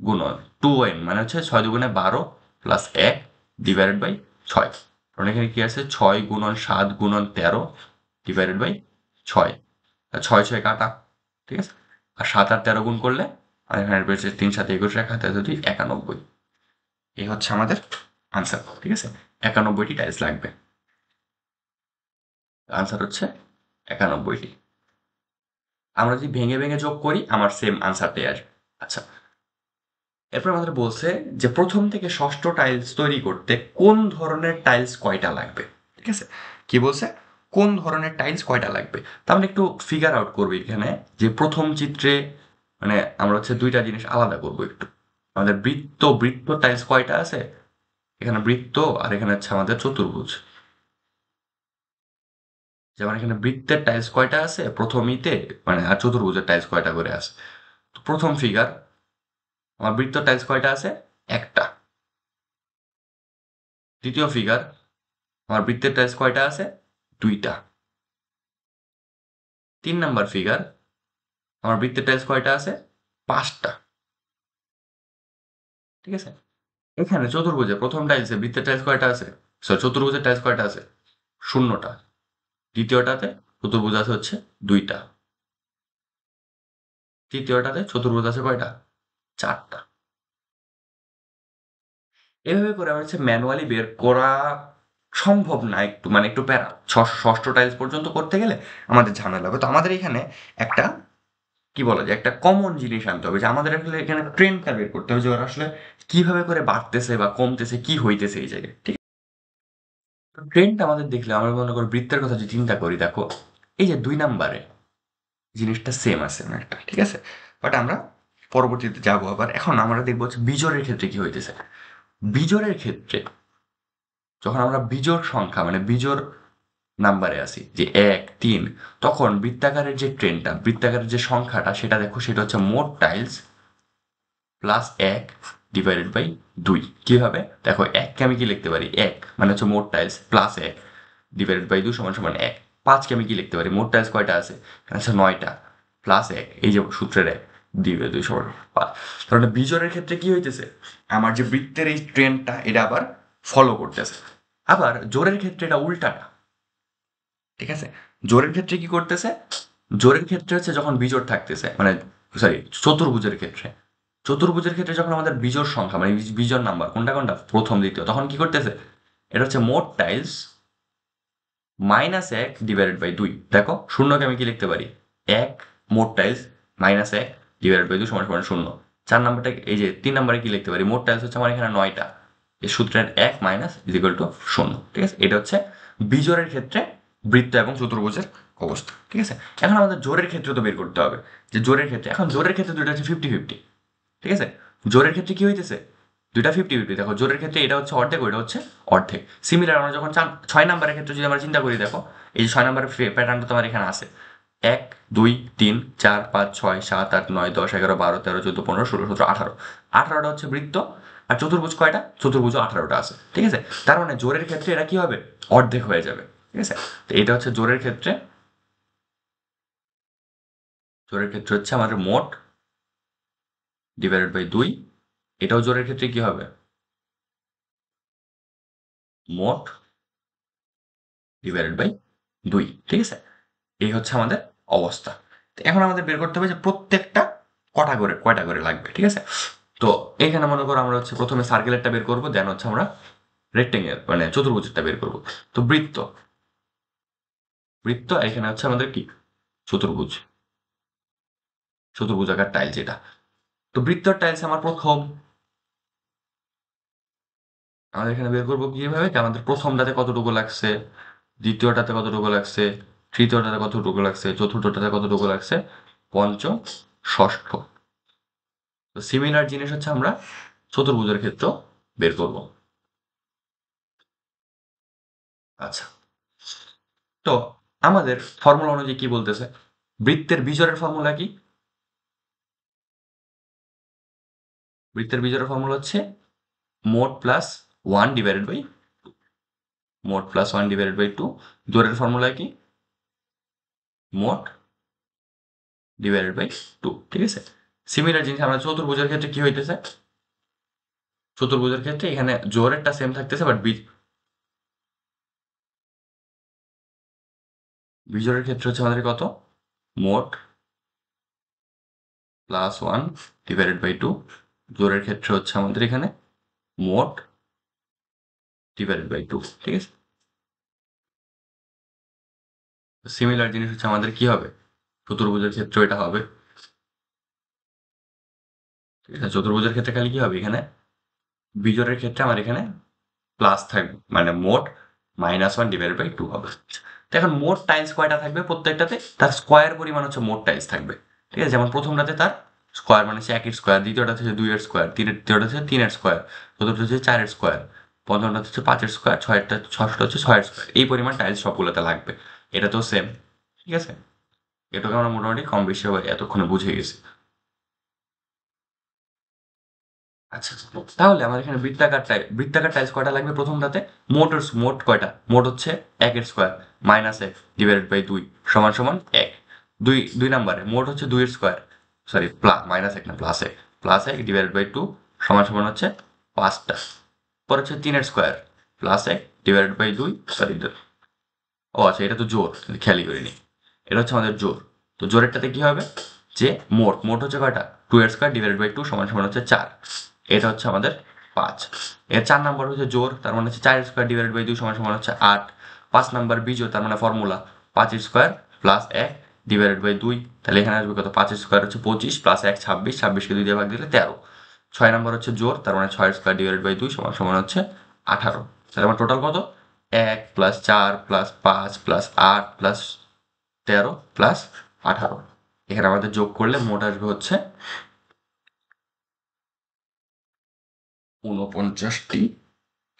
গুণন 2n মানে হচ্ছে 6 2 12 প্লাস 1 ডিভাইডেড বাই 6। কারণ এখানে কি আছে, 6 গুণন 7 গুণন 13 ডিভাইডেড বাই 6। 6 6 কাটা, ঠিক আছে। আর 7 আর 13 গুণ করলে, আর এখানে রয়েছে 3 7 21 এক হাতে 91। এই হচ্ছে আমাদের আনসার, ঠিক আছে। 91টি টাইলস লাগবে। আনসার হচ্ছে 91টি। আমরা যদি ভেঙে ভেঙে যোগ করি, আমার সেম আনসারটাই আসবে। আচ্ছা, এরপর আমাদের বলছে যে প্রথম থেকে ষষ্ঠ টাইলস তৈরি করতে কোন ধরনের টাইলস কয়টা লাগবে, ঠিক আছে। কি বলছে, কোন ধরনের টাইলস কয়টা লাগবে। তার মানে একটু ফিগার আউট করবো এখানে, যে প্রথম চিত্রে মানে আমরা হচ্ছে দুইটা জিনিস আলাদা করবো একটু। আমাদের বৃত্ত বৃত্ত টাইলস কয়টা আছে, এখানে বৃত্ত আর এখানে হচ্ছে আমাদের চতুর্ভুজ। যেমন এখানে বৃত্তের টাইলস কয়টা আছে প্রথম ইতে, মানে আর চতুর্ভুজের টাইলস কয়টা করে আছে। তো প্রথম ফিগার, আমার বৃত্ত টাইলস কয়টা আছে, একটা। দ্বিতীয় ফিগার, আমার বৃত্তের টাইলস কয়টা আছে, দুইটা। 3 নাম্বার ফিগার, আমার বৃত্তের টাইলস কয়টা আছে, 5টা, ঠিক আছে। এখানে চতুর্ভুজে প্রথম টাইলসে বৃত্তের টাইলস কয়টা আছে, সরি চতুর্ভুজের টাইলস কয়টা আছে, 0টা। দ্বিতীয়টাতে চতুর্ভুজ আছে হচ্ছে 2টা। তৃতীয়টাতে চতুর্ভুজ আছে কয়টা, 4টা। এভাবে করে আমার হচ্ছে ম্যানুয়ালি বের করা সম্ভব না, একটু মানে একটু প্যারা। ষষ্ঠ টাইলস পর্যন্ত করতে গেলে আমাদের ঝামেলা হবে। তো আমাদের এখানে একটা কি বলা যায়, একটা কমন জিনিস আনতে হবে, যে আমাদের আসলে এখানে ট্রেন্ডটা বের করতে হবে, যে ওরা আসলে কিভাবে করে বাড়তেছে বা কমতেছে, কি হইতেছে এই জায়গায়, ঠিক আছে। ট্রেন্ডটা আমাদের দেখলে আমরা মনে করি বৃত্তের কথা যে চিন্তা করি, দেখো এই যে 2 নাম্বারে জিনিসটা সেম আছে না একটা, ঠিক আছে। বাট আমরা পরবর্তীতে যাবো আবার। এখন আমরা দেখবো হচ্ছে বিজোড়ের ক্ষেত্রে কি হইতেছে। বিজোড়ের ক্ষেত্রে যখন আমরা বিজোড় সংখ্যা মানে বিজোড় নাম্বারে আসি, যে 1 3, তখন বৃত্তাকারের যে বৃত্তাকারের যে সংখ্যাটা, সেটা দেখো, সেটা হচ্ছে মোট টাইলস প্লাস 1 ডিভাইডেড বাই 2 কিভাবে দেখো, এককে আমি কি লিখতে পারি, এক মানে হচ্ছে মোট টাইলস প্লাস এক ডিভাইডেড বাই 2 সমান সমান এক। পাঁচকে আমি কি লিখতে পারি, মোট টাইলস কয়টা আছে, আচ্ছা 9টা, প্লাস এক, এই যে সূত্রের এক ডিভাইড 2 সমান 5। তাহলে বিজোড়ের ক্ষেত্রে কি হইতেছে, আমার যে বৃত্তের এই ট্রেন্ডটা এটা আবার ফলো করতেছে। আবার জোরের ক্ষেত্রে এটা উল্টাটা, ঠিক আছে। জোরের ক্ষেত্রে কি করতেছে, জোরের ক্ষেত্রে হচ্ছে যখন বিজোড় থাকতেছে, মানে সরি চতুর্ভুজের ক্ষেত্রে, চতুর্ভুজের ক্ষেত্রে যখন আমাদের বিজোড় সংখ্যা মানে বিজোড় নাম্বার কোনটা কোনটা প্রথম দ্বিতীয়, তখন কি করতেছে, এটা হচ্ছে মোট টাইলস মাইনাস এক ডিভাইডেড বাই 2। দেখো শূন্যকে আমি কি লিখতে পারি, এক মোট টাইলস মাইনাস এক ডিভাইডেড বাই 2 সমান সমান শূন্য। 4 নাম্বারটা এই যে 3 নাম্বারে কি লিখতে পারি, মোট টাইলস হচ্ছে আমার এখানে 9টা, এই সূত্রের এক মাইনাস ইজ ইকুয়াল টু শূন্য, ঠিক আছে। এটা হচ্ছে বিজোড়ের ক্ষেত্রে বৃত্ত এবং চতুর্ভুজের অবস্থা, ঠিক আছে। এখন আমাদের জোরের ক্ষেত্রে তো বের করতে হবে, যে জোরের ক্ষেত্রে, এখন জোরের ক্ষেত্রে দুইটা হচ্ছে 50-50, ঠিক আছে। জোরের ক্ষেত্রে কি হইতেছে, দুইটা 50-50। দেখো জোরের ক্ষেত্রে এটা হচ্ছে অর্ধেক, ওইটা হচ্ছে অর্ধেক। সিমিলার আমরা যখন 6 নাম্বারের ক্ষেত্রে যদি আমরা চিন্তা করি, দেখো এই যে 6 নাম্বারের প্যাটার্নটা তোমার এখানে আছে, 1 2 3 4 5 6 7 8 9 10 11 12 13 14 15 16 17 18, 18টা হচ্ছে বৃত্ত। আর চতুর্ভুজ কয়টা, চতুর্ভুজ 18টা আছে, ঠিক আছে। তার মানে জোরের ক্ষেত্রে এটা কি হবে, অর্ধেক হয়ে যাবে, ঠিক আছে। তো এটা হচ্ছে জোরের ক্ষেত্রে, জোরের ক্ষেত্রে হচ্ছে আমাদের মোট ডিভাইডেড বাই 2। এটাও জোরের ক্ষেত্রে কি হবে, মোট ডিভাইডেড বাই 2, ঠিক আছে। এই হচ্ছে আমাদের অবস্থা। তো এখন আমাদের বের করতে হবে যে প্রত্যেকটা কয়টা করে লাগবে, ঠিক আছে। তো এখানে মনে করো আমরা হচ্ছে প্রথমে সার্কেলেরটা বের করবো, দেন হচ্ছে আমরা রেক্টেঙ্গেল মানে চতুর্ভুজেরটা বের করবো। তো বৃত্ত, বৃত্ত এখানে হচ্ছে আমাদের কি চতুর্ভুজ, চতুর্ভুজাকার টাইলস এটা। তো বৃত্তর টাইলস আমার প্রথম, আমাদের এখানে বের করবো কিভাবে, যে আমাদের প্রথমটাতে কতটুকু লাগছে, দ্বিতীয়টাতে কতটুকু লাগছে, তৃতীয়টাতে কতটুকু লাগছে, চতুর্থটাতে কতটুকু লাগছে, পঞ্চম, ষষ্ঠ। তো সিমিলার জিনিস হচ্ছে আমরা চতুর্ভুজের ক্ষেত্রেও বের করব। আচ্ছা, তো আমাদের ফর্মুলা অনুযায়ী কি বলতেছে, বৃত্তের বিজোড়ের ফর্মুলা কি, বৃত্তের বিজোড়ের ফর্মুলা হচ্ছে মোট প্লাস ওয়ান ডিভাইডেড বাই, মোট plus one divided by two. জোড়ের ফর্মুলা কি, মোট ডিভাইডেড বাই টু, ঠিক আছে। সিমিলার জিনিস আমরা চতুর্ভুজের ক্ষেত্রে কি হইতেছে, চতুর্ভুজের ক্ষেত্রে এখানে জোরেরটা সেম থাকতেছে, বাট বিজোড়ের ক্ষেত্রে হচ্ছে আমাদের কত, মোট plus one divided by two. জোরের ক্ষেত্রে হচ্ছে আমাদের এখানে মোট ডিভাইডেড বাই টু, ঠিক আছে। সিমিলার জিনিস হচ্ছে আমাদের কি হবে, চতুর্ভুজের ক্ষেত্রে এটা হবে, ঠিক আছে। চতুর্ভুজের ক্ষেত্রে খালি কি হবে, এখানে বিজোড়ের ক্ষেত্রে আমার এখানে প্লাস থাকবে, মানে মোট minus one divided by two হবে। তো এখন মোট টাইলস কয়টা থাকবে, প্রত্যেকটাতে তার স্কোয়ার পরিমাণ হচ্ছে মোট টাইলস থাকবে, ঠিক আছে। যেমন প্রথমটাতে তার স্কোয়ার মানে হচ্ছে একের স্কোয়ার, দ্বিতীয়টা হচ্ছে 2-এর স্কোয়ার, তৃতীয়টা হচ্ছে 3-এর স্কোয়ার, চতুর্থ হচ্ছে 4-এর স্কোয়ার, পঞ্চমটা হচ্ছে 5-এর স্কোয়ার, ষষ্ঠ হচ্ছে 6-এর স্কোয়ার। এই পরিমাণ টাইলস সবগুলোতে লাগবে, এটা তো সেম, ঠিক আছে। এটাকে আমরা মোটামুটি কম বেশি হবে এতক্ষণে বুঝে গেছি। আচ্ছা, তাহলে আমার এখানে বৃত্তাকার টাইলস কয়টা লাগবে প্রথমটাতে, মোট কয়টা, মোট হচ্ছে একের স্কোয়ার মাইনাস এক ডিভাইডেড বাই 2 সমান সমান এক। দুই নাম্বারে মোট হচ্ছে 2-এর স্কোয়ার, সরি মাইনাস এক না প্লাস এক, প্লাস এক ডিভাইডেড বাই 2 সমান সমান হচ্ছে 5টা। পর হচ্ছে 3-এর স্কোয়ার প্লাস এক ডিভাইডেড বাই 2, সরি ও আচ্ছা এটা তো জোর, খেয়ালই করিনি, এটা হচ্ছে আমাদের জোর। তো জোরেরটাতে কি হবে, যে মোট হচ্ছে কয়টা, 2-এর স্কোয়ার ডিভাইডেড বাই 2 সমান সমান হচ্ছে 4, এটা হচ্ছে আমাদের 5। এর 4 নাম্বার হচ্ছে জোর, তার মানে হচ্ছে 4-এর স্কোয়ার ডিভাইডেড বাই 2 সমান সমান হচ্ছে 8। 5 নাম্বার বিজোড়, তার মানে ফর্মুলা 5-এর স্কোয়ার প্লাস এক ডিভাইডেড বাই 2, তাহলে এখানে আসবে কত, 5-এর স্কোয়ার হচ্ছে 25 প্লাস এক 26, 26কে 2 দিয়ে ভাগ দিলে 13। 6 নাম্বার হচ্ছে জোর, তার মানে 6-এর স্কোয়ার ডিভাইডেড বাই 2 সমান সমান হচ্ছে 18। তাহলে আমার টোটাল কত, 1 plus 4 plus 5 plus 8 plus 13 plus 18। এখানে আমাদের যোগ করলে মোট আসবে হচ্ছে 49টি,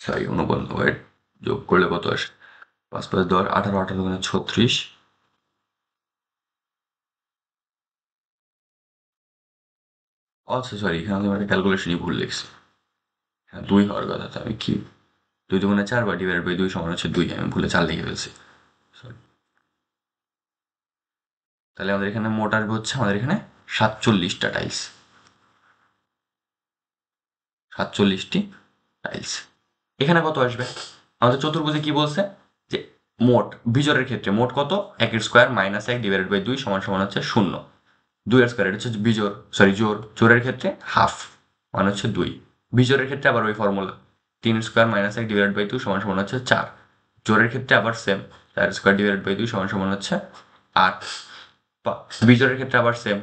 সরি 49, যোগ করলে কত আসে, 5 5 10 18, 18 মানে 36। আচ্ছা সরি, এখানে আমি একটা ক্যালকুলেশনই ভুল লিখছি। হ্যাঁ 2 হওয়ার কথা, তো আমি কি 2 দুগুণে 4 বা ডিভাইডেড বাই 2 সমান হচ্ছে 2, আমি ভুলে 4 লিখে ফেলছি। Sorry। তাহলে আমাদের এখানে মোট আসবে হচ্ছে আমাদের এখানে 47টা টাইলস, 47টি টাইলস। এখানে কত আসবে? আমাদের চতুর্ভুজে কি বলছে যে মোট বিজোড়ের ক্ষেত্রে মোট কত, 1 স্কোয়ার মাইনাস 1 ডিভাইডেড বাই 2 সমান সমান হচ্ছে 0। 2 স্কোয়ার এটা হচ্ছে বিজোড়, সরি জোড়, জোড়ের ক্ষেত্রে হাফ মানে হচ্ছে 2। বিজোড়ের ক্ষেত্রে আবার ওই formula, 3 square minus 1 divide by 2 সমান সমান হচ্ছে 4। জোড়ের ক্ষেত্রে আবার সেম, 4 স্কোয়ার ডিভাইড বাই 2 সমান সমান হচ্ছে 8। বিজোড়ের ক্ষেত্রে আবার same,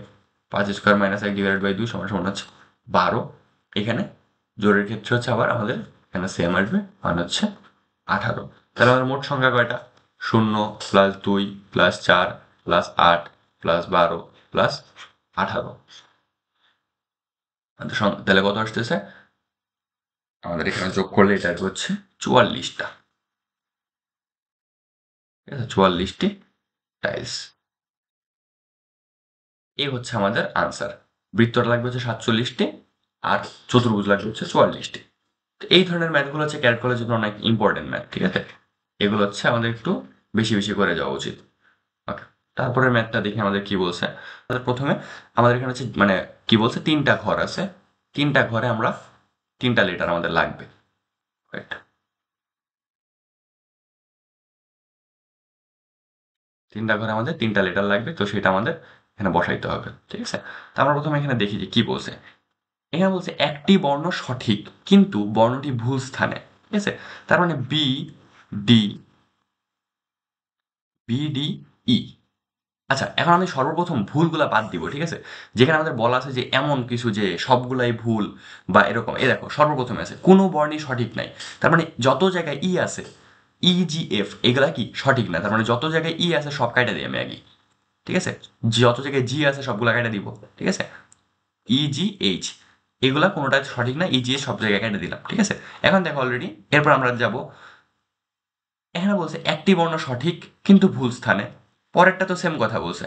5 square minus 1 divide by 2 সমান সমান হচ্ছে 12। এখানে জোড়ের ক্ষেত্রে হচ্ছে আবার আমাদের এখানে সেম আসবে মানে হচ্ছে 18। তাহলে আমাদের মোট সংখ্যা কয়টা? 0 plus 2 plus 4 plus 8 plus 12 plus 18। তাহলে কত আসতেছে? আমাদের এখানে যোগ করলে এটা হচ্ছে 44টা। ঠিক আছে, 44টি টাইলস। এই হচ্ছে আমাদের আনসার। বৃত্তর লাগবে হচ্ছে 47টি আর চতুর্ভুজ লাগবে হচ্ছে 44টি। এই ধরনের ম্যাথগুলো হচ্ছে ক্যালকুলাসের জন্য অনেক ইম্পর্টেন্ট ম্যাথ, ঠিক আছে? এগুলো হচ্ছে আমাদের একটু বেশি বেশি করে যাওয়া উচিত। ওকে, তারপরে ম্যাথটা দেখি আমাদের কি বলছে। আমাদের প্রথমে আমাদের এখানে হচ্ছে মানে কি বলছে, 3টা ঘর আছে, 3টা ঘরে আমরা 3টা লিটার আমাদের লাগবে। রাইট, 3টা ঘরে আমাদের 3টা লিটার লাগবে, তো সেটা আমাদের এখানে বসাইতে হবে। ঠিক আছে, তো আমরা প্রথমে এখানে দেখি যে কি বলছে। এখানে বলছে একটি বর্ণ সঠিক কিন্তু বর্ণটি ভুল স্থানে। ঠিক আছে, তার মানে B D, B D E. আচ্ছা, এখন আমি সর্বপ্রথম ভুলগুলা বাদ দিব। ঠিক আছে, যেখানে আমাদের বলা আছে যে এমন কিছু যে সবগুলাই ভুল বা এরকম, এই দেখো সর্বপ্রথমে আছে কোনো বর্ণই সঠিক নাই, তার মানে যত জায়গায় ই আছে, ই জি এফ এগুলা কি সঠিক না, তার মানে যত জায়গায় ই আছে সব কাইটা দিই আমি আগে। ঠিক আছে, যত জায়গায় জি আছে সবগুলা কাইটা দিব। ঠিক আছে, ই জি এইচ এগুলা কোনোটাই সঠিক না, ই জি সব জায়গায় কেটে দিলাম। ঠিক আছে, এখন দেখো অলরেডি, এরপর আমরা যাব, এখানে বলছে একটি বর্ণ সঠিক কিন্তু ভুল স্থানে। পরেরটা তো সেম কথা বলছে,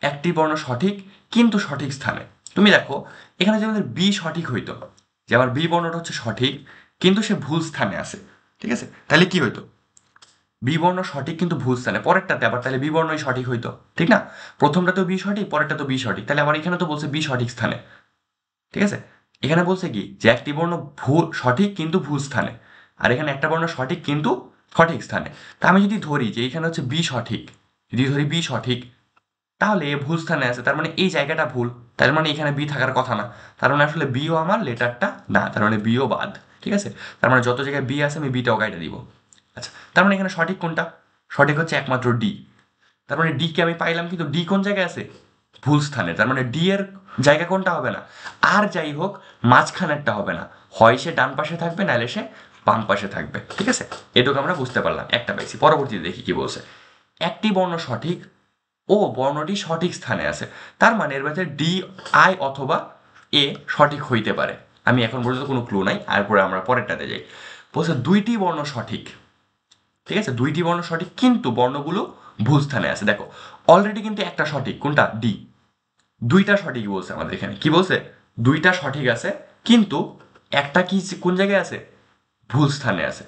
একটি বর্ণ সঠিক কিন্তু সঠিক স্থানে। তুমি দেখো এখানে যে আমাদের বি সঠিক হইতো, যে আমার বি বর্ণটা হচ্ছে সঠিক কিন্তু সে ভুল স্থানে আছে। ঠিক আছে, তাহলে কি হইতো? বি বর্ণ সঠিক কিন্তু ভুল স্থানে, পরেরটাতে আবার তাহলে বি বর্ণই সঠিক হইতো। ঠিক না, প্রথমটা তো বি সঠিক, পরেরটা তো বি সঠিক, তাহলে আবার এখানে তো বলছে বি সঠিক স্থানে। ঠিক আছে, এখানে বলছে কি যে একটি বর্ণ ভুল সঠিক কিন্তু ভুল স্থানে, আর এখানে একটা বর্ণ সঠিক কিন্তু সঠিক স্থানে। তা আমি যদি ধরি যে এখানে হচ্ছে বি সঠিক, যদি ধরি বি সঠিক, তাহলে এ ভুল স্থানে আছে, তার মানে এই জায়গাটা ভুল, তার মানে এখানে বি থাকার কথা না, তার মানে আসলে বিও আমার লেটারটা না, তার মানে বিও বাদ। ঠিক আছে, তার মানে যত জায়গায় বি আছে আমি বিটাও কাইটা দিব। আচ্ছা, তার মানে এখানে সঠিক কোনটা? সঠিক হচ্ছে একমাত্র ডি। তার মানে ডি কে আমি পাইলাম, কিন্তু ডি কোন জায়গায় আছে? ভুল স্থানে, তার মানে ডি এর জায়গা কোনটা হবে না, আর যাই হোক মাঝখানেরটা হবে না, হয় সে ডান পাশে থাকবে নাহলে সে বাম পাশে থাকবে। ঠিক আছে, এটুকু আমরা বুঝতে পারলাম, একটা পাইছি। পরবর্তীতে দেখি কি বলছে। একটি বর্ণ সঠিক ও বর্ণটি সঠিক স্থানে আছে, তার মানে এর মধ্যে ডি আই অথবা এ সঠিক হইতে পারে। আমি এখন পর্যন্ত কোনো ক্লু নাই, এরপরে আমরা পরেরটাতে যাই। বলছে দুইটি বর্ণ সঠিক। ঠিক আছে, দুইটি বর্ণ সঠিক কিন্তু বর্ণগুলো ভুল স্থানে আছে। দেখো অলরেডি কিন্তু একটা সঠিক, কোনটা? ডি। দুইটা সঠিক বলছে আমাদের এখানে, কি বলছে? দুইটা সঠিক আছে কিন্তু একটা কি কোন জায়গায় আছে? ভুল স্থানে আছে।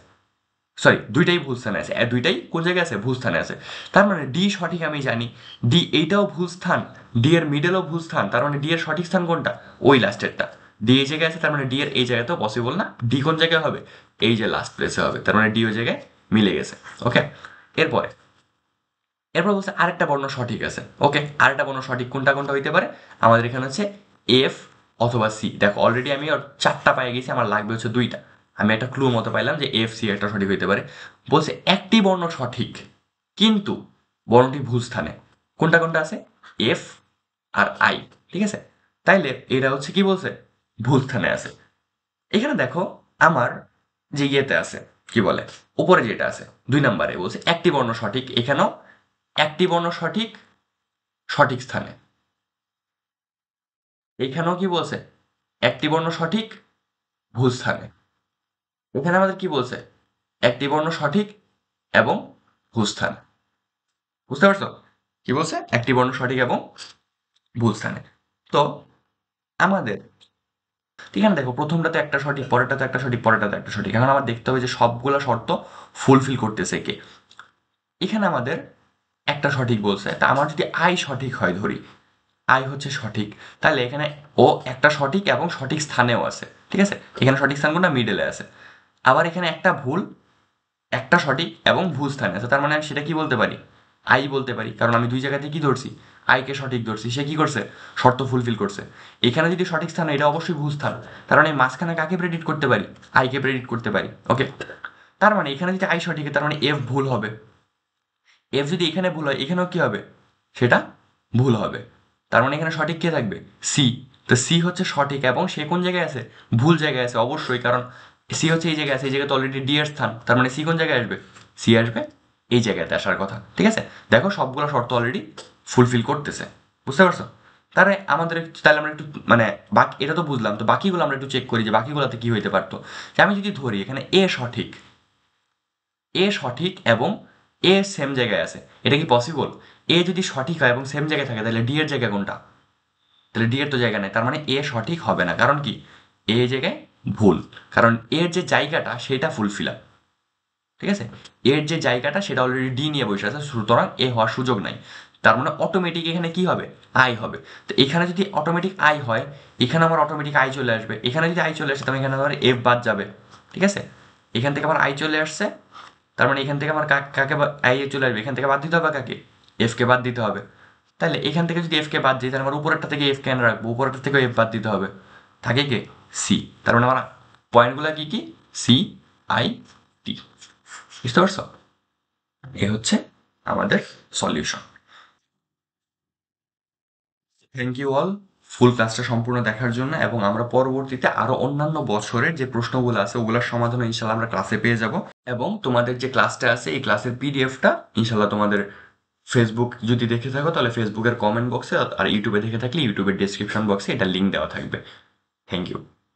সরি, দুইটাই ভুল স্থানে আছে, দুইটাই কোন জায়গায় আছে? ভুল স্থানে আছে। তার মানে ডি সঠিক আমি জানি, ডি এইটাও ভুল স্থান, ডি এর মিডলও ভুল স্থান, তার মানে ডি এর সঠিক স্থান কোনটা? ওই লাস্টেরটা। ডি এই জায়গায় আছে, তার মানে ডি এর এই জায়গায় তো পসিবল না, ডি কোন জায়গায় হবে? এই যে লাস্ট প্লেসে হবে, তার মানে ডি ওই জায়গায় মিলে গেছে। ওকে, এরপরে এরপর বলছে আরেকটা বর্ণ সঠিক আছে। ওকে, আরেকটা বর্ণ সঠিক কোনটা কোনটা হইতে পারে? আমাদের এখানে হচ্ছে এফ অথবা সি। দেখো অলরেডি আমি 4টা পাই গেছি, আমার লাগবে হচ্ছে 2টা। আমি একটা ক্লু মতো পাইলাম যে এফ সি একটা সঠিক হইতে পারে। বলছে একটি বর্ণ সঠিক কিন্তু বর্ণটি ভুল স্থানে। কোনটা কোনটা আছে? F R I. ঠিক আছে, তাইলে এটা হচ্ছে কি বলছে? ভুল স্থানে আছে। এখানে দেখো আমার যে ইয়েতে আছে, কি বলে, উপরে যেটা আছে 2 নম্বরে বলছে একটি বর্ণ সঠিক, এখানেও একটি বর্ণ সঠিক সঠিক স্থানে। এখানেও কি বলছে? একটি বর্ণ সঠিক ভুল স্থানে। এখানে আমাদের কি বলছে? একটি বর্ণ সঠিক এবং ভুল স্থানে। বুঝতে পারছো কি বলছে? একটি বর্ণ সঠিক এবং ভুল স্থানে। তো আমাদের এখানে দেখো প্রথমটাতে একটা সঠিক, পরেরটাতে একটা সঠিক, পরেরটাতে একটা সঠিক। এখন আমার দেখতে হবে যে সবগুলো শর্ত ফুলফিল করতেছে কে। এখানে আমাদের একটা সঠিক বলছে, তা আমার যদি আই সঠিক হয় ধরি, আই হচ্ছে সঠিক, তাহলে এখানে ও একটা সঠিক এবং সঠিক স্থানেও আছে, ঠিক আছে? এখানে সঠিক স্থানগুলো মিডলে আছে। আবার এখানে একটা ভুল, একটা সঠিক এবং ভুল স্থানে আছে, তার মানে আমি সেটা কি বলতে পারি, আই বলতে পারি, কারণ আমি দুই জায়গাতে কি ধরছি, আইকে সঠিক ধরছি, সে কি করছে, শর্ত ফুলফিল করছে। এখানে যদি সঠিক স্থান হয়, এটা অবশ্যই ভুল স্থান, কারণ এই মাঝখানে কাকে প্রেডিক্ট করতে পারি, আইকে প্রেডিক্ট করতে পারি। ওকে, তার মানে এখানে যদি আই সঠিক হয়, তার মানে এফ ভুল হবে। এফ যদি এখানে ভুল হয়, এখানেও কি হবে, সেটা ভুল হবে। তার মানে এখানে সঠিক কে থাকবে, সি। তো সি হচ্ছে সঠিক এবং সে কোন জায়গায় আছে, ভুল জায়গায় আছে অবশ্যই, কারণ সি হচ্ছে এই জায়গায় আছে, এই জায়গায় তো অলরেডি ডি এর স্থান, তার মানে সি কোন জায়গায় আসবে, সি আসবে এই জায়গাতে আসার কথা, ঠিক আছে? দেখো সবগুলো শর্ত অলরেডি ফুলফিল করতেছে, বুঝতে পারছো? তাহলে আমাদের তাহলে আমরা একটু মানে বাকি এটা তো বুঝলাম, তো বাকিগুলো আমরা একটু চেক করি যে বাকিগুলোতে কি হইতে পারতো। যে আমি যদি ধরি এখানে এ সঠিক, এ সঠিক এবং এ সেম জায়গায় আছে, এটা কি পসিবল? এ যদি সঠিক হয় এবং সেম জায়গায় থাকে, তাহলে ডি এর জায়গা কোনটা, তাহলে ডি এর তো জায়গা নেই, তার মানে এ সঠিক হবে না, কারণ কি, এ জায়গায় ভুল, কারণ এর যে জায়গাটা সেটা ফুলফিল, ঠিক আছে? এর যে জায়গাটা সেটা অলরেডি ডি নিয়ে বসে আছে, সুতরাং এ হওয়ার সুযোগ নাই। তার মানে অটোমেটিক এখানে কি হবে, আই হবে। তো এখানে যদি অটোমেটিক আই হয়, এখানে আমার অটোমেটিক আই চলে আসবে, এখানে যদি আই চলে আসে তবে এখানে আমার এফ বাদ যাবে, ঠিক আছে? এখান থেকে আমার আই চলে আসছে, তার মানে এখান থেকে আমার কাকে আই এ চলে আসবে, এখান থেকে বাদ দিতে হবে কাকে, এফ কে বাদ দিতে হবে। তাহলে এখান থেকে যদি এফ কে বাদ দিই, তাহলে আমার উপরেরটা থেকে এফ কেন রাখবো, উপরেরটা থেকে এফ বাদ দিতে হবে, থাকে কে, সি। তার মানে আমার পয়েন্টগুলো কি কি, সি, আই, টি। বুঝতে পারছো? এ হচ্ছে আমাদের সলিউশন। থ্যাংক ইউ অল ফুল ক্লাসটা সম্পূর্ণ দেখার জন্য, এবং আমরা পরবর্তীতে আরো অন্যান্য বছরের যে প্রশ্নগুলো আছে ওগুলোর সমাধান ইনশাল্লাহ আমরা ক্লাসে পেয়ে যাব। এবং তোমাদের যে ক্লাসটা আছে এই ক্লাসের পিডিএফটা ইনশাল্লাহ তোমাদের ফেসবুক যদি দেখে থাকো তাহলে ফেসবুকের কমেন্ট বক্সে, আর ইউটিউবে দেখে থাকলে ইউটিউবের ডিসক্রিপশন বক্সে এটা লিঙ্ক দেওয়া থাকবে। Thank you.